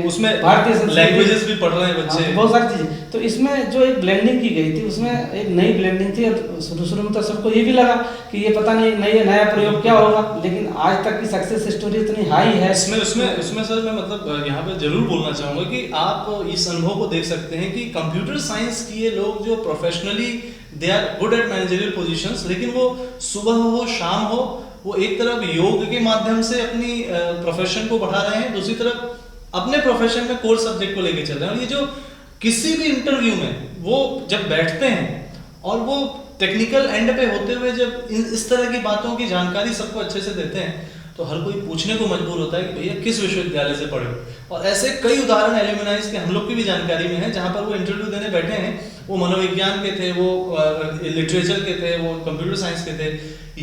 उसमें भारतीय लैंग्वेजेस भी पढ़ रहे हैं बच्चे, बहुत सारी चीजें। तो इसमें जो एक ब्लेंडिंग की गई थी उसमें एक नई ब्लेंडिंग थी और शुरू में तो सबको ये भी लगा कि ये पता नहीं नया प्रयोग क्या होगा, लेकिन आज तक की सक्सेस स्टोरी इतनी हाई है। उसमें सर मैं मतलब यहाँ पे जरूर बोलना चाहूंगा कि आप इस अनुभव को देख सकते हैं कि कंप्यूटर साइंस किए लोग जो professionally they are good at managerial positions, लेकिन वो सुबह हो शाम हो वो एक तरफ योग के माध्यम से अपनी प्रोफेशन को बढ़ा रहे हैं, दूसरी तरफ अपने प्रोफेशन में कोर सब्जेक्ट को लेके चल रहे हैं। और ये जो किसी भी इंटरव्यू में वो जब बैठते हैं और वो टेक्निकल एंड पे होते हुए जब इस तरह की बातों की जानकारी सबको अच्छे से देते हैं तो हर कोई पूछने को मजबूर होता है कि भैया किस विश्वविद्यालय से पढ़े। और ऐसे कई उदाहरण एल्यूमिनाइज के हम लोग की भी जानकारी में है जहां पर वो इंटरव्यू देने बैठे हैं वो मनोविज्ञान के थे, वो लिटरेचर के थे, वो कंप्यूटर साइंस के थे।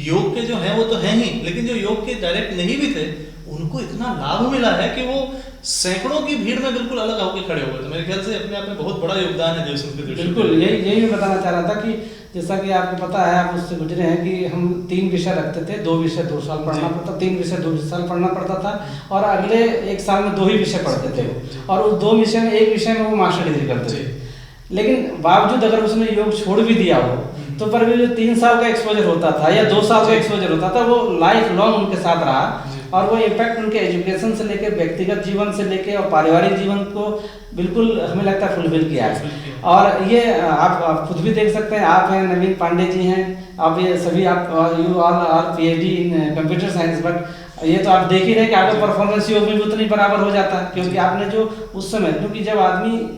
योग के जो हैं वो तो हैं ही, लेकिन जो योग के डायरेक्ट नहीं भी थे उनको इतना लाभ मिला है कि वो सैकड़ों की भीड़ में बिल्कुल अलग होकर खड़े हो गए। तो मेरे ख्याल से अपने आप में बहुत बड़ा योगदान है जयसूर्य के दृष्टि। बिल्कुल, यही मैं बताना चाह रहा था कि जैसा कि आपको पता है, आप उससे गुजरे हैं कि हम 3 विषय रखते थे, 2 विषय 2 साल पढ़ना पड़ता, 3 विषय 2 साल पढ़ना पड़ता था, और अगले 1 साल में 2 ही विषय पढ़ते थे, और उस 2 विषय में 1 विषय में वो मास्टर डिग्री करते थे। लेकिन बावजूद अगर उसने योग छोड़ भी दिया हो तो पर भी जो 3 साल का एक्सपोजर होता था या 2 साल का एक्सपोजर होता था, वो लाइफ लॉन्ग उनके साथ रहा, और वो इम्पैक्ट उनके एजुकेशन से लेके, व्यक्तिगत जीवन से लेके और पारिवारिक जीवन को बिल्कुल हमें लगता है फुलफिल किया है। और ये आप खुद भी देख सकते हैं, आप हैं, नवीन पांडे जी हैं, आप ये सभी, आप you all are PhD in computer science, but ये तो आप देख ही रहे हैं कि आपका परफॉर्मेंस योग में भी उतनी बराबर हो जाता है, क्योंकि आपने जो उस समय, क्योंकि जब आदमी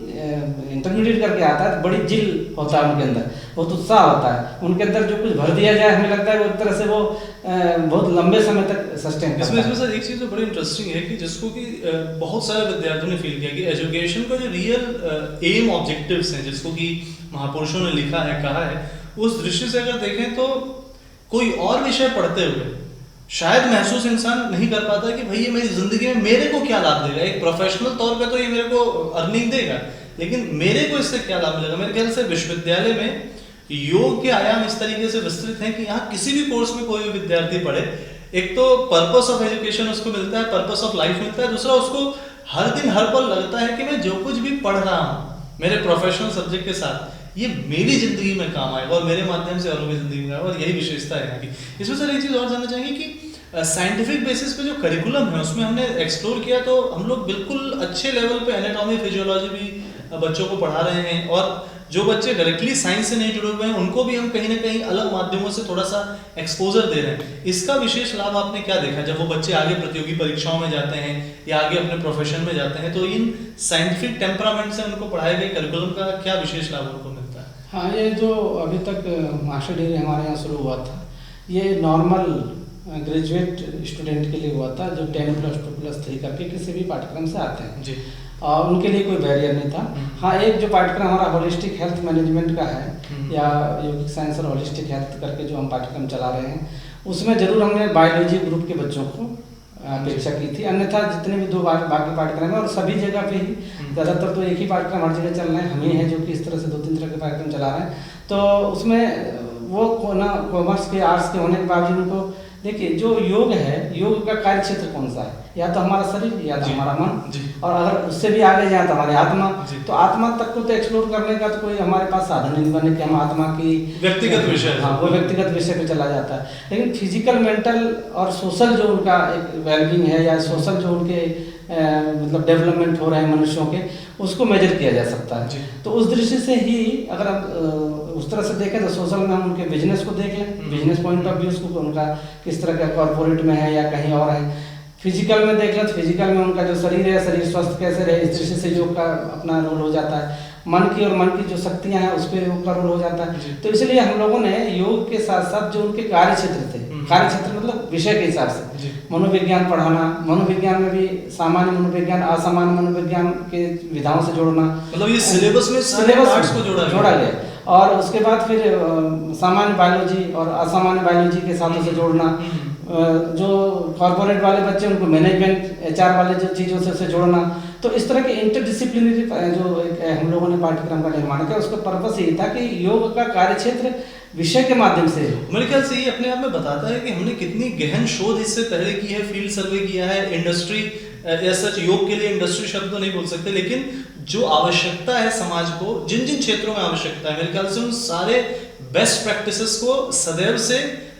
इंटरमीडिएट करके आता है तो बड़ी जिल होता है उनके अंदर, बहुत उत्साह होता है उनके अंदर, जो कुछ भर दिया जाए हमें लगता है वो एक तरह से वो बहुत लंबे समय तक सस्टेन करता है। इसमें सर एक चीज़ तो बड़ी इंटरेस्टिंग है कि जिसको कि बहुत सारे विद्यार्थियों ने फील किया कि एजुकेशन का जो रियल एम ऑब्जेक्टिव्स हैं, जिसको कि महापुरुषों ने लिखा है, कहा है, उस दृष्टि से अगर देखें तो कोई और विषय पढ़ते हुए शायद महसूस इंसान नहीं कर पाता कि भाई ये मेरी जिंदगी में मेरे को क्या लाभ देगा। एक प्रोफेशनल तौर पे तो ये मेरे को अर्निंग देगा, लेकिन मेरे को इससे क्या लाभ मिलेगा। मेरे ख्याल से विश्वविद्यालय में योग के आयाम इस तरीके से विस्तृत हैं कि यहाँ किसी भी कोर्स में कोई भी विद्यार्थी पढ़े, एक तो पर्पस ऑफ एजुकेशन उसको मिलता है, पर्पस ऑफ लाइफ मिलता है, दूसरा उसको हर दिन हर पल लगता है कि मैं जो कुछ भी पढ़ रहा हूँ मेरे प्रोफेशनल सब्जेक्ट के साथ, ये मेरी जिंदगी में काम आएगा और मेरे माध्यम से औरों की जिंदगी में आएगा, और यही विशेषता है यहाँ की। इसमें सर एक चीज़ और जानना चाहेंगे कि साइंटिफिक बेसिस पे जो करिकुलम है उसमें हमने एक्सप्लोर किया, तो हम लोग बिल्कुल अच्छे लेवल पे एनाटॉमी फिजियोलॉजी भी बच्चों को पढ़ा रहे हैं, और जो बच्चे डायरेक्टली साइंस से नहीं जुड़े हुए हैं उनको भी हम कहीं ना कहीं अलग माध्यमों से थोड़ा सा एक्सपोजर दे रहे हैं। इसका विशेष लाभ आपने क्या देखा जब वो बच्चे आगे प्रतियोगी परीक्षाओं में जाते हैं या आगे अपने प्रोफेशन में जाते हैं, तो इन साइंटिफिक टेम्परामेंट से उनको पढ़ाए गए करिकुलम का क्या विशेष लाभ उनको मिलता है? हाँ, ये जो अभी तक मास्टर डिग्री हमारे यहाँ शुरू हुआ था, ये नॉर्मल ग्रेजुएट स्टूडेंट के लिए हुआ था, जो 10+2+3 करके किसी भी पाठ्यक्रम से आते हैं जी, और उनके लिए कोई बैरियर नहीं था। हाँ, एक जो पाठ्यक्रम हमारा होलिस्टिक हेल्थ मैनेजमेंट का है, या योगिक साइंस और होलिस्टिक हेल्थ करके जो हम पाठ्यक्रम चला रहे हैं, उसमें जरूर हमने बायोलॉजी ग्रुप के बच्चों को अपेक्षा की थी, अन्यथा जितने भी 2 बाकी पाठ्यक्रम है, और सभी जगह पे ही ज़्यादातर तो एक ही पाठ्यक्रम हर जगह चल रहे हैं, हम ही हैं जो कि इस तरह से 2-3 तरह के पाठ्यक्रम चला रहे हैं। तो उसमें वो ना कॉमर्स के, आर्ट्स के होने के बावजूद उनको, देखिए जो योग है, योग का कार्य क्षेत्र कौन सा है, या तो हमारा शरीर या तो हमारा मन, और अगर उससे भी आगे जाए तो हमारी आत्मा। तो आत्मा तक को तो एक्सप्लोर करने का तो कोई हमारे पास साधन नहीं बने कि हम आत्मा की व्यक्तिगत विषय, हाँ, वो व्यक्तिगत विषय पे चला जाता है। लेकिन फिजिकल, मेंटल और सोशल जो उनका एक वेलबींग है, या सोशल जो उनके मतलब डेवलपमेंट हो रहे हैं मनुष्यों के, उसको मेजर किया जा सकता है। तो उस दृष्टि से ही अगर हम उस तरह से देखें तो सोशल में हम उनके बिजनेस को देख लें, बिजनेस पॉइंट ऑफ व्यू उसको उनका किस तरह का कॉर्पोरेट में है या कहीं और है। फिजिकल में देख लें तो फिजिकल में उनका जो शरीर है, शरीर स्वस्थ कैसे रहे, इस दृष्टि से योग का अपना रोल हो जाता है। मन की और मन की जो शक्तियां हैं उस पर योग का रोल हो जाता है। तो इसलिए हम लोगों ने योग के साथ साथ जो उनके कार्य क्षेत्र थे, कार्य क्षेत्र मतलब विषय के हिसाब से मनोविज्ञान पढ़ाना, मनोविज्ञान में भी सामान्य मनोविज्ञान, असामान्य मनोविज्ञान के विधाओं से जोड़ना, मतलब ये सिलेबस में पार्ट्स को जोड़ा गया, और उसके बाद फिर सामान्य बायोलॉजी और असामान्य बायोलॉजी के साथों से जोड़ना, जो कॉर्पोरेट वाले बच्चे उनको मैनेजमेंट HR वाले जो चीज़ों से जोड़ना। तो इस तरह के इंटरडिसिप्लिनरी जो हम लोगों ने पाठ्यक्रम का निर्माण किया, उसका पर्पस ये था कि योग का कार्यक्षेत्र विषय के माध्यम से, मेरे ख्याल से ये अपने आप में बताता है कि हमने कितनी गहन शोध इससे पहले की है, फील्ड सर्वे किया है। इंडस्ट्री या सच योग के लिए इंडस्ट्री शब्द तो नहीं बोल सकते, लेकिन जो आवश्यकता है समाज को, जिन जिन क्षेत्रों में आवश्यकता है, मेरे ख्याल से उन सारे बेस्ट प्रैक्टिसेस को सदैव से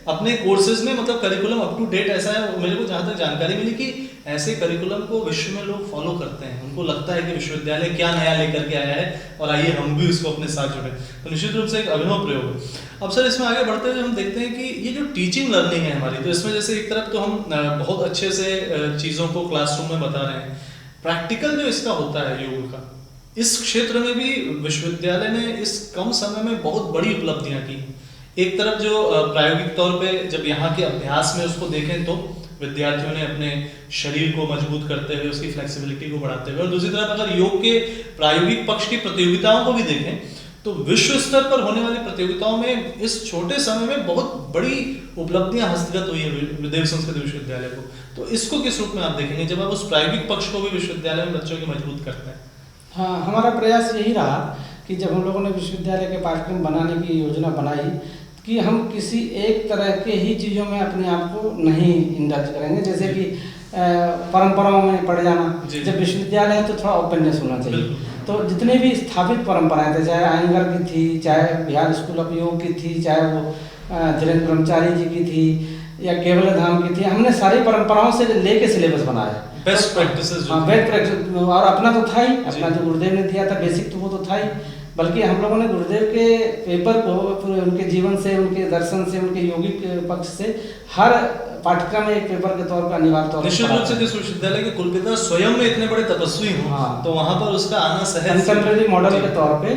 अपने कोर्सेज में, मतलब करिकुलम अप टू डेट ऐसा है। मेरे को जहाँ तक जानकारी मिली कि ऐसे करिकुलम को विश्व में लोग फॉलो करते हैं, उनको लगता है कि विश्वविद्यालय क्या नया लेकर के आया है और आइए हम भी उसको अपने साथ जुड़े। तो निश्चित रूप से एक अभिनव प्रयोग है। अब सर इसमें आगे बढ़ते हुए हम देखते हैं कि ये जो टीचिंग लर्निंग है हमारी, तो इसमें जैसे एक तरफ तो हम बहुत अच्छे से चीज़ों को क्लासरूम में बता रहे हैं, प्रैक्टिकल जो इसका होता है योग का, इस क्षेत्र में भी विश्वविद्यालय ने इस कम समय में बहुत बड़ी उपलब्धियां की। एक तरफ जो प्रायोगिक तौर पे जब यहाँ के अभ्यास में उसको देखें तो विद्यार्थियों ने अपने शरीर को मजबूत करते हुए उसकी फ्लेक्सिबिलिटी को बढ़ाते हुए, और दूसरी तरफ अगर योग के प्रायोगिक पक्ष की प्रतियोगिताओं को भी देखें तो विश्व स्तर पर होने वाली प्रतियोगिताओं में इस छोटे समय में बहुत बड़ी उपलब्धियां हस्तगत हुई है देव संस्कृत विश्वविद्यालय को। तो इसको किस रूप में आप देखेंगे जब आप उस प्रायोगिक पक्ष को भी विश्वविद्यालय में बच्चों के मजबूत करते हैं? हाँ, हमारा प्रयास यही रहा कि जब हम लोगों ने विश्वविद्यालय के पाठ्यक्रम बनाने की योजना बनाई कि हम किसी एक तरह के ही चीज़ों में अपने आप को नहीं इंडल्ज करेंगे, जैसे कि परंपराओं में पड़ जाना। जब विश्वविद्यालय है तो थोड़ा ओपननेस होना चाहिए। तो जितने भी स्थापित परंपराएं थे, चाहे आयंगर की थी, चाहे बिहार स्कूल ऑफ योग की थी, चाहे वो धीरेन्द्र ब्रह्मचारी जी की थी या केवल धाम की थी, हमने सारी परंपराओं से लेके सिलेबस बनाया। बेस्ट प्रैक्टिसेस, हाँ, बेस्ट प्रैक्टिस। और अपना तो था ही, अपना जो गुरुदेव ने दिया था बेसिक, तो वो तो था ही, बल्कि हम लोगों ने गुरुदेव के पेपर को उनके जीवन से, उनके दर्शन से, उनके यौगिक पक्ष से हर पाठ्यक्रम में एक पेपर के तौर पर अनिवार्य तौर पर निश्चित रूप से जिस विश्वविद्यालय के कुलपिता स्वयं में इतने बड़े तपस्वी हों, हाँ, तो वहां पर उसका आना सहज। कंटेम्प्रेरी मॉडल के तौर पे,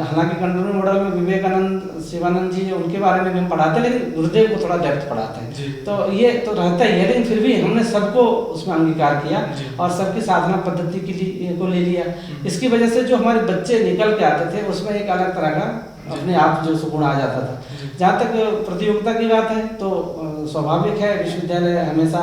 हालांकि कंटेम्प्रेरी मॉडल में विवेकानंद, शिवानंद जी उनके बारे में भी हम पढ़ाते हैं, लेकिन गुरुदेव को थोड़ा डेप्थ पढ़ाते हैं। तो ये तो रहता ही है, लेकिन फिर भी हमने सबको उसमें अंगीकार किया और सबकी साधना पद्धति को ले लिया। इसकी वजह से जो हमारे बच्चे निकल के आते थे उसमें एक अलग तरह का अपने आप जो सुगुण आ जाता था। जहाँ तक प्रतियोगिता की बात है तो स्वाभाविक है, विश्वविद्यालय हमेशा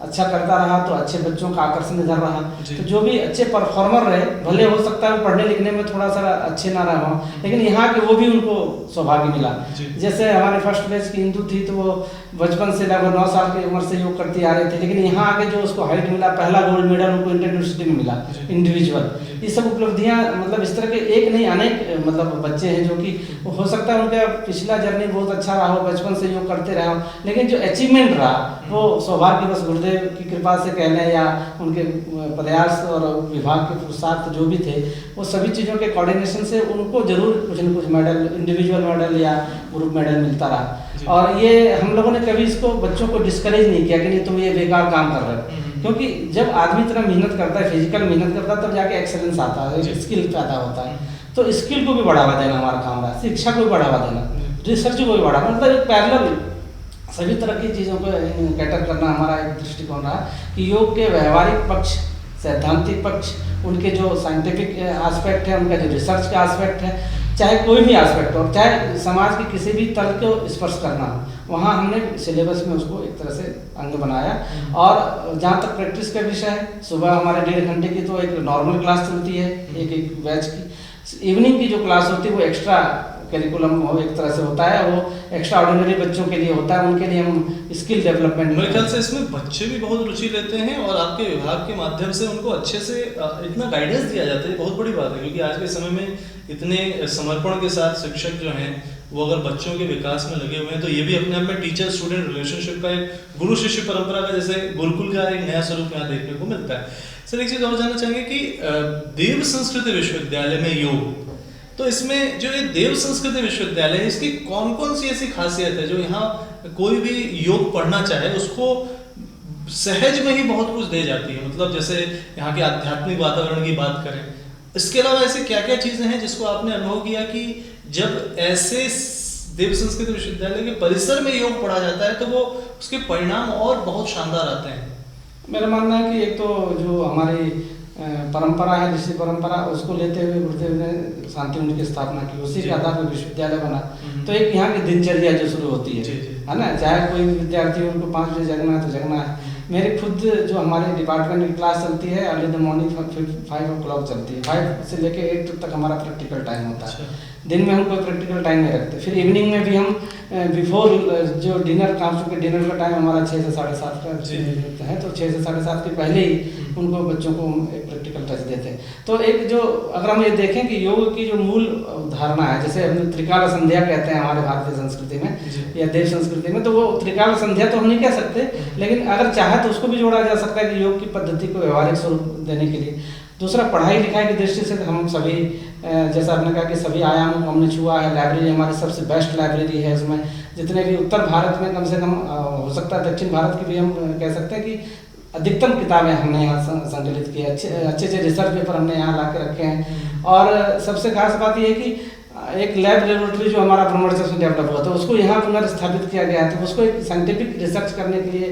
अच्छा करता रहा तो अच्छे बच्चों का आकर्षण इधर रहा। तो जो भी अच्छे परफॉर्मर रहे, भले हो सकता है पढ़ने लिखने में थोड़ा सा अच्छे ना रहा हो, लेकिन यहाँ के वो भी उनको सौभाग्य मिला। जैसे हमारे फर्स्ट बैच की इंदु थी, तो वो बचपन से लगभग 9 साल की उम्र से योग करती आ रही थी, लेकिन यहाँ आके जो उसको हाइट मिला, पहला गोल्ड मेडल उनको इंटर यूनिवर्सिटी में मिला इंडिविजुअल। ये सब उपलब्धियाँ, मतलब इस तरह के एक नहीं अनेक मतलब बच्चे हैं जो कि हो सकता है उनका पिछला जर्नी बहुत अच्छा रहा हो, बचपन से योग करते रहे हो, लेकिन जो अचीवमेंट रहा वो सौभाग्यवश गुरुदेव की कृपा से कह लें या उनके प्रयास और विभाग के पुरुषार्थ जो भी थे, वो सभी चीज़ों के कोऑर्डिनेशन से उनको जरूर कुछ न कुछ मेडल, इंडिविजुअल मेडल या ग्रुप मेडल मिलता रहा। और ये हम लोगों ने कभी इसको बच्चों को डिस्करेज नहीं किया कि नहीं तुम ये बेकार काम कर रहे हो, क्योंकि जब आदमी इतना मेहनत करता है, फिजिकल मेहनत करता है, तब जाके एक्सेलेंस आता है, स्किल पैदा होता है। तो स्किल को भी बढ़ावा देना हमारा काम रहा, शिक्षा को भी बढ़ावा देना, रिसर्च को भी बढ़ावा, मतलब एक पैरेलल सभी तरह की चीज़ों को कैटर करना हमारा एक दृष्टिकोण रहा कि योग के व्यवहारिक पक्ष, सैद्धांतिक पक्ष, उनके जो साइंटिफिक एस्पेक्ट है, उनका जो रिसर्च का एस्पेक्ट है, चाहे कोई भी एस्पेक्ट हो, चाहे समाज के किसी भी तल को स्पर्श करना हो, वहाँ हमने सिलेबस में उसको एक तरह से अंग बनाया। और जहाँ तक प्रैक्टिस का विषय है, सुबह हमारे 1.5 घंटे की तो एक नॉर्मल क्लास चलती है एक बैच की। इवनिंग की जो क्लास होती है वो एक्स्ट्रा करिकुलम हो एक तरह से होता है, वो एक्स्ट्रा ऑर्डिनरी बच्चों के लिए होता है, उनके लिए हम स्किल डेवलपमेंट। मेरे ख्याल से इसमें बच्चे भी बहुत रुचि लेते हैं और आपके विभाग के माध्यम से उनको अच्छे से इतना गाइडेंस दिया जाता है, बहुत बड़ी बात है, क्योंकि आज के समय में इतने समर्पण के साथ शिक्षक जो हैं वो अगर बच्चों के विकास में लगे हुए हैं, तो ये भी अपने आप में टीचर स्टूडेंट रिलेशनशिप का एक गुरु शिष्य परंपरा का जैसे गुरुकुल का एक नया स्वरूप यहाँ देखने को मिलता है। सर एक चीज और जानना चाहेंगे कि देव संस्कृत विश्वविद्यालय में योग, तो इसमें जो ये देव संस्कृत विश्वविद्यालय है, इसकी कौन कौन सी ऐसी खासियत है जो यहाँ कोई भी योग पढ़ना चाहे उसको सहज में ही बहुत कुछ दे जाती है? मतलब जैसे यहाँ के आध्यात्मिक वातावरण की बात करें, इसके अलावा ऐसे क्या क्या चीजें हैं जिसको आपने अनुभव किया कि जब ऐसे देव संस्कृत विश्वविद्यालय के परिसर में योग पढ़ा जाता है तो वो उसके परिणाम और बहुत शानदार आते हैं? मेरा मानना है कि एक तो जो हमारी परंपरा है, ऋषि परंपरा, उसको लेते हुए गुरुदेव ने शांति कुंज की स्थापना की, उसी के आधार पर विश्वविद्यालय बना। तो एक यहाँ की दिनचर्या जो शुरू होती है ना, चाहे कोई भी विद्यार्थी उनको 5 बजे जगना है तो जगना है। मेरे खुद जो हमारे डिपार्टमेंट की क्लास चलती है अर्ली द मॉर्निंग 5 o'clock चलती है, 5 से लेके 8 तक हमारा प्रैक्टिकल टाइम होता है। दिन में हम कोई प्रैक्टिकल टाइम नहीं रखते। फिर इवनिंग में भी हम बिफोर जो डिनर, कांसों के डिनर का टाइम हमारा 6 से 7:30 का है, तो 6 से 7:30 के पहले ही उनको बच्चों को एक प्रैक्टिकल टच देते हैं। तो एक जो अगर हम ये देखें कि योग की जो मूल धारणा है, जैसे हम त्रिकाल संध्या कहते हैं हमारे भारतीय संस्कृति में या देव संस्कृति में, तो वो त्रिकाल संध्या तो हम नहीं कह सकते, लेकिन अगर चाहे तो उसको भी जोड़ा जा सकता है कि योग की पद्धति को व्यवहारिक स्वरूप देने के लिए। दूसरा, पढ़ाई लिखाई की दृष्टि से हम सभी, जैसा आपने कहा कि सभी आयामों को हमने छुआ है। लाइब्रेरी हमारी सबसे बेस्ट लाइब्रेरी है, इसमें जितने भी उत्तर भारत में कम से कम, हो सकता है दक्षिण भारत की भी हम कह सकते हैं कि अधिकतम किताबें हमने यहाँ संकलित की, अच्छे रिसर्च पेपर हमने यहाँ ला के रखे हैं। और सबसे खास बात यह है कि एक लैब लेबोरेटरी जो हमारा ब्रह्मचर्य में डेवलप हुआ था उसको यहाँ पुनर्स्थापित किया गया है, तो उसको एक साइंटिफिक रिसर्च करने के लिए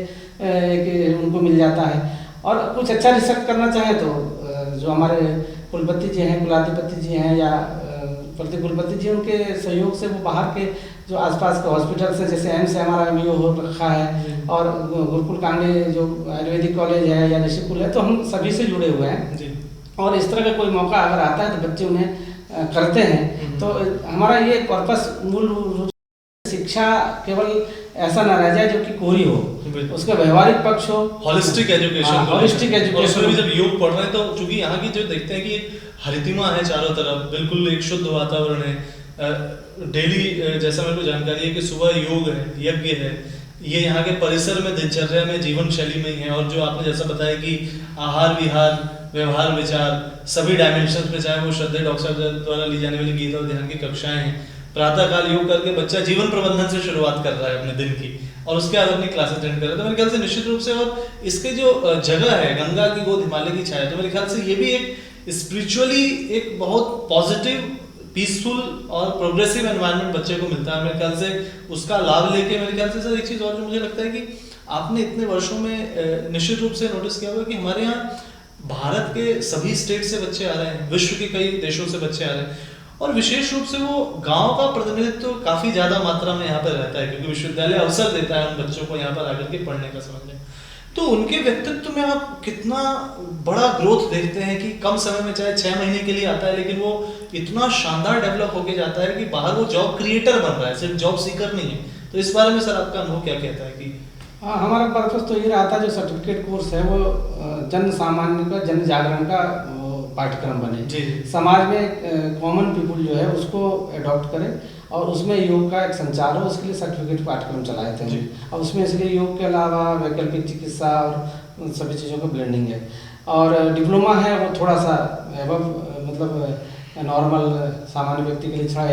एक उनको मिल जाता है। और कुछ अच्छा रिसर्च करना चाहे तो जो हमारे कुलपति जी हैं, कुलाधिपति जी हैं या प्रतिकुलपति जी उनके सहयोग से वो बाहर के जो आसपास के हॉस्पिटल से, जैसे एम्स से हमारा MBO हो रखा है, और गुरुकुल कांगड़े जो आयुर्वेदिक कॉलेज है या ऋषिकुल है, तो हम सभी से जुड़े हुए हैं जी। और इस तरह का कोई मौका अगर आता है तो बच्चे उन्हें करते हैं। तो हमारा ये पर्पस मूल रूप से शिक्षा केवल ऐसा ना रह जाए जो कि कोरी हो, उसका व्यवहारिक पक्ष हो, हॉलिस्टिक एजुकेशन। Holistic education. और जब योग पढ़ रहे हैं तो चूंकि यहाँ की जो देखते हैं कि हरितिमा है चारों तरफ, बिल्कुल एक शुद्ध वातावरण है। डेली जैसा मेरे को जानकारी है कि सुबह योग है, यज्ञ है, ये यहाँ के परिसर में, दिनचर्या में, जीवन शैली में ही है। और जो आपने जैसा बताया कि आहार विहार, व्यवहार विचार, सभी डायमेंशन पे, चाहे वो श्रद्धेय डॉक्टर द्वारा ली जाने वाली गीता और ध्यान की कक्षाएं हैं, प्रातःकाल योग करके बच्चा जीवन प्रबंधन से शुरुआत कर रहा है अपने दिन की, और उसके बाद अपनी क्लासेस अटेंड कर रहा है। तो मेरे ख्याल से निश्चित रूप से, और इसके जो जगह है गंगा की गोद हिमालय की छाया, तो मेरे ख्याल से ये भी एक स्पिरिचुअली एक बहुत पॉजिटिव, पीसफुल और प्रोग्रेसिव एनवायरनमेंट बच्चे को मिलता है। मेरे ख्याल से उसका लाभ लेके, मेरे ख्याल से सर एक चीज़ और जो मुझे लगता है कि आपने इतने वर्षों में निश्चित रूप से नोटिस किया होगा कि हमारे यहाँ भारत के सभी स्टेट से बच्चे आ रहे हैं, विश्व के कई देशों से बच्चे आ रहे हैं, और विशेष रूप से वो गांव का प्रतिनिधित्व काफी ज्यादा मात्रा में यहाँ पर रहता है, क्योंकि विश्वविद्यालय अवसर देता है उन बच्चों को यहाँ पर आकर के पढ़ने का, समझने। तो उनके व्यक्तित्व में आप कितना बड़ा ग्रोथ देखते हैं कि कम समय में, चाहे 6 महीने के लिए आता है, लेकिन वो इतना शानदार डेवलप होके जाता है कि बाहर वो जॉब क्रिएटर बन रहा है, सिर्फ जॉब सीकर नहीं है। तो इस बारे में सर आपका अनुभव क्या कहता है कि? हाँ, हमारा पर्पस तो ये रहा था, जो सर्टिफिकेट कोर्स है वो जन सामान्य का, जन जागरण का पाठ्यक्रम बने, जी। समाज में कॉमन पीपुल जो है उसको अडॉप्ट करे और उसमें योग का एक संचार हो, उसके लिए सर्टिफिकेट पाठ्यक्रम चलाए थे। अब उसमें इसलिए योग के अलावा वैकल्पिक चिकित्सा और सभी चीज़ों का ब्लेंडिंग है, और डिप्लोमा है वो थोड़ा सा एबव, मतलब नॉर्मल सामान्य व्यक्ति के लिए थोड़ा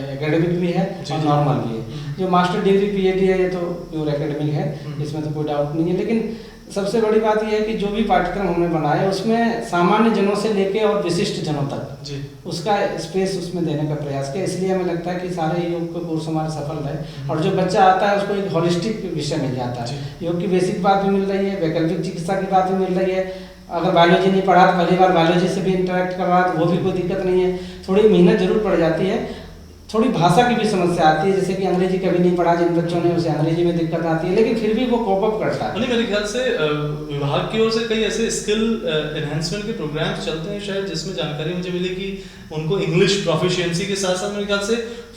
एकेडमिक भी है और नॉर्मल भी है। जो मास्टर डिग्री PhD है ये तो प्योर एकेडमिक है, इसमें तो कोई डाउट नहीं है। लेकिन सबसे बड़ी बात यह है कि जो भी पाठ्यक्रम हमने बनाया उसमें सामान्य जनों से लेके और विशिष्ट जनों तक उसका स्पेस उसमें देने का प्रयास किया। इसलिए हमें लगता है कि सारे योग के कोर्स हमारे सफल रहे, और जो बच्चा आता है उसको एक होलिस्टिक विषय मिल जाता है। योग की बेसिक बात भी मिल रही है, वैकल्पिक चिकित्सा की बात भी मिल रही है। अगर बायोलॉजी नहीं पढ़ा तो पहली बार बायोलॉजी से भी इंटरेक्ट कर रहा है तो वो भी कोई दिक्कत नहीं है। थोड़ी मेहनत जरूर पड़ जाती है, थोड़ी भाषा की भी समस्या आती है, जैसे कि अंग्रेजी कभी नहीं पढ़ा जिन बच्चों ने, उसे अंग्रेजी में दिक्कत आती है, लेकिन फिर भी वो कोप अप करता है। मेरे ख्याल से विभाग की ओर से कई ऐसे स्किल एनहांसमेंट के प्रोग्राम्स चलते हैं शायद, जिसमें जानकारी मुझे मिली कि उनको इंग्लिश प्रोफिशिएंसी के साथ साथ मेरे ख्याल से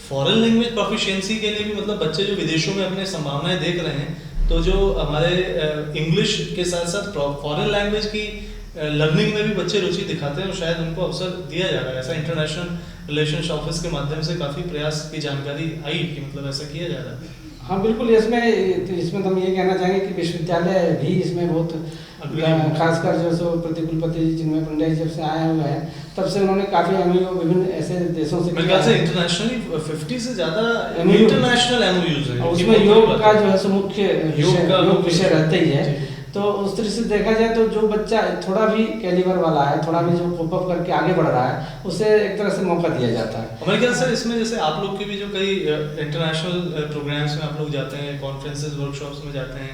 फॉरेन लैंग्वेज प्रोफिशिएंसी के लिए भी, मतलब बच्चे जो विदेशों में अपने संभावनाएं देख रहे हैं, तो जो हमारे इंग्लिश के साथ साथ फॉरेन लैंग्वेज की लर्निंग में भी बच्चे रुचि दिखाते हैं, और शायद उनको अवसर दिया जा रहा है। ऐसा इंटरनेशनल रिलेशंस ऑफिस के माध्यम से काफ़ी प्रयास की जानकारी आई कि मतलब ऐसा किया जा रहा है। हाँ बिल्कुल, इसमें तो हम ये कहना चाहेंगे कि विश्वविद्यालय भी इसमें बहुत, खासकर जो सो प्रतिकुलपति जिनमें पंडित जब से आए हुए हैं तब से उन्होंने काफ़ी MOU विभिन्न ऐसे देशों से, मेरे ख्याल से इंटरनेशनली 50 से ज़्यादा इंटरनेशनल MOUs हैं, उसमें योग का जो है सो मुख्य योग विषय रहते ही है। तो उस तरह से देखा जाए तो जो बच्चा थोड़ा भी कैलिबर वाला है, थोड़ा भी जो कोप अप करके आगे बढ़ रहा है, उसे एक तरह से मौका दिया जाता है। मेरे ख्याल से इसमें जैसे आप लोग के भी जो कई इंटरनेशनल प्रोग्राम्स में आप लोग जाते हैं, कॉन्फ्रेंसेस वर्कशॉप्स में जाते हैं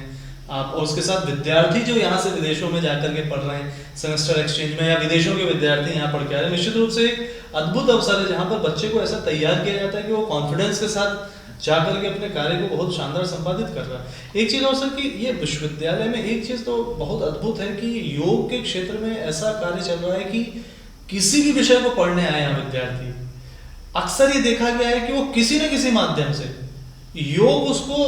आप, और उसके साथ विद्यार्थी जो यहाँ से विदेशों में जाकर के पढ़ रहे हैं सेमेस्टर एक्सचेंज में, या विदेशों के विद्यार्थी यहाँ पढ़ के आ रहे हैं, निश्चित रूप से एक अद्भुत अवसर है जहाँ पर बच्चे को ऐसा तैयार किया जाता है कि वो कॉन्फिडेंस के साथ जाकर के अपने कार्य को बहुत शानदार संपादित कर रहा है। एक चीज़ और सर कि ये विश्वविद्यालय में एक चीज़ तो बहुत अद्भुत है कि योग के क्षेत्र में ऐसा कार्य चल रहा है कि किसी भी विषय को पढ़ने आए हैं विद्यार्थी, अक्सर ये देखा गया है कि वो किसी न किसी माध्यम से योग उसको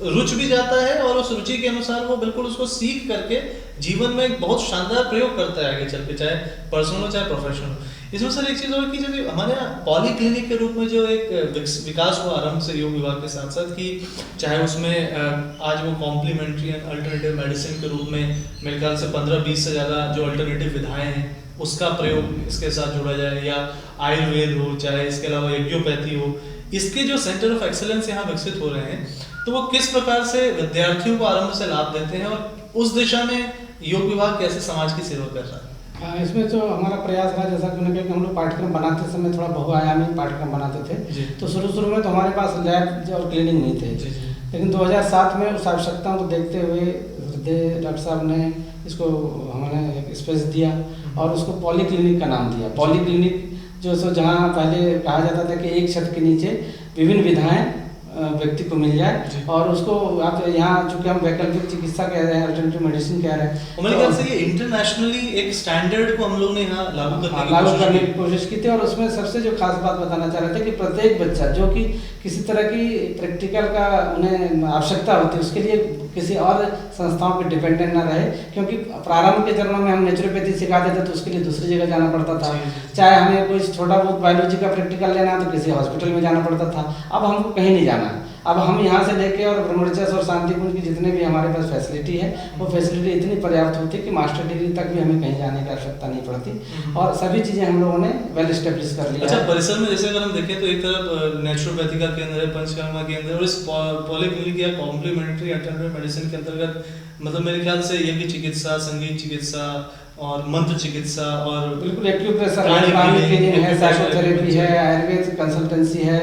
रुच भी जाता है, और उस रुचि के अनुसार वो बिल्कुल उसको सीख करके जीवन में एक बहुत शानदार प्रयोग करता है आगे चल के, चाहे पर्सनल हो चाहे प्रोफेशनल हो। इसमें सर एक चीज़ और कि जैसे हमारे यहाँ पॉली क्लिनिक के रूप में जो एक विकास हुआ आरंभ से योग विभाग के साथ साथ, कि चाहे उसमें आज वो कॉम्प्लीमेंट्री एंड अल्टरनेटिव मेडिसिन के रूप में मेरे ख्याल से 15-20 से ज़्यादा जो अल्टरनेटिव विधाएं हैं उसका प्रयोग इसके साथ जोड़ा जाए, या आयुर्वेद हो, चाहे इसके अलावा एग्योपैथी हो, इसके जो सेंटर ऑफ एक्सेलेंस यहाँ विकसित हो रहे हैं, तो वो किस प्रकार से विद्यार्थियों को आरंभ से लाभ देते हैं, और उस दिशा में योग विभाग कैसे समाज की सेवा कर रहा है? इसमें जो हमारा प्रयास रहा, जैसा कि उन्होंने कहा कि हम लोग पाठ्यक्रम बनाते समय थोड़ा बहुआयामी पाठ्यक्रम बनाते थे, तो शुरू में तो हमारे पास लैब और क्लिनिक नहीं थे, लेकिन 2007 में उस आवश्यकताओं को देखते हुए डॉक्टर साहब ने इसको हमें एक स्पेस दिया और उसको पॉली क्लिनिक का नाम दिया। पॉली क्लिनिक जो सो जहाँ पहले कहा जाता था कि एक छत के नीचे विभिन्न विधाएं व्यक्ति को मिल जाए, और उसको आप यहाँ चूंकि हम वैकल्पिक चिकित्सा कह रहे हैं, अल्टरनेटिव मेडिसिन कह रहे हैं, और मेरे ख्याल से ये इंटरनेशनली एक स्टैंडर्ड को हम लोग ने यहाँ लागू करने की कोशिश की थी। और उसमें सबसे जो खास बात बताना चाह रहे थे कि प्रत्येक बच्चा जो कि किसी तरह की प्रैक्टिकल का उन्हें आवश्यकता होती है, उसके लिए किसी और संस्थाओं पर डिपेंडेंट ना रहे, क्योंकि प्रारंभ के चरणों में हम नेचुरोपैथी सिखाते थे तो उसके लिए दूसरी जगह जाना पड़ता था। चाहे हमें कोई छोटा बहुत बायोलॉजी का प्रैक्टिकल लेना तो किसी हॉस्पिटल में जाना पड़ता था। अब हमको कहीं नहीं जाना, अब हम यहाँ से लेके और ब्रह्मचर्य और शांतिकुंज की जितने भी हमारे पास फैसिलिटी है, वो फैसिलिटी इतनी पर्याप्त होती है कि मास्टर डिग्री तक भी हमें कहीं जाने की आवश्यकता नहीं पड़ती, और सभी चीज़ें हम लोगों ने वेल एस्टेब्लिश कर लिया। अच्छा, परिसर में जैसे अगर हम देखें तो एक तरफ नेचुरोपैथी का केंद्र है, पंचकर्मा केंद्र, और इस पॉलीक्लिनिक या कॉम्प्लीमेंट्री अल्टरनेटिव मेडिसिन के अंतर्गत मतलब मेरे ख्याल से यज्ञ चिकित्सा, संगीत चिकित्सा और मंत्र चिकित्सा और बिल्कुल एक्यूप्रेशर है, साइकोथेरेपी है, आयुर्वेद कंसल्टेंसी है,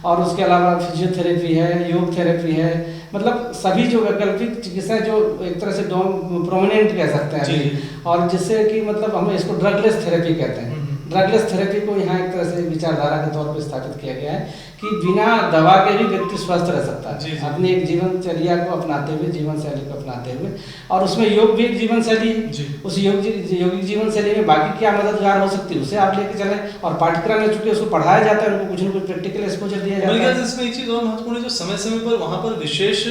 और उसके अलावा फिजियोथेरेपी है, योग थेरेपी है, मतलब सभी जो वैकल्पिक चिकित्सा जो एक तरह से प्रोमिनेंट कह सकते हैं, और जिससे कि मतलब हम इसको ड्रगलेस थेरेपी कहते हैं। ड्रगलेस थेरेपी को यहाँ एक तरह से विचारधारा के तौर पर स्थापित किया गया है कि बिना दवा के भी व्यक्ति स्वस्थ रह सकता है, अपनी एक जीवनचर्या को अपनाते हुए, जीवन शैली को अपनाते हुए, और उसमें योग भी एक जीवन शैली है। उस योगिक जीवन शैली में बाकी क्या मददगार हो सकती है उसे आप लेके चले, और पाठ्यक्रम में चूंकि उसको पढ़ाया जाता है, उनको कुछ न कुछ प्रैक्टिकल एक्सपोजर दिया जाता है। इसमें एक चीज और महत्वपूर्ण है, जो समय समय पर वहाँ पर विशेष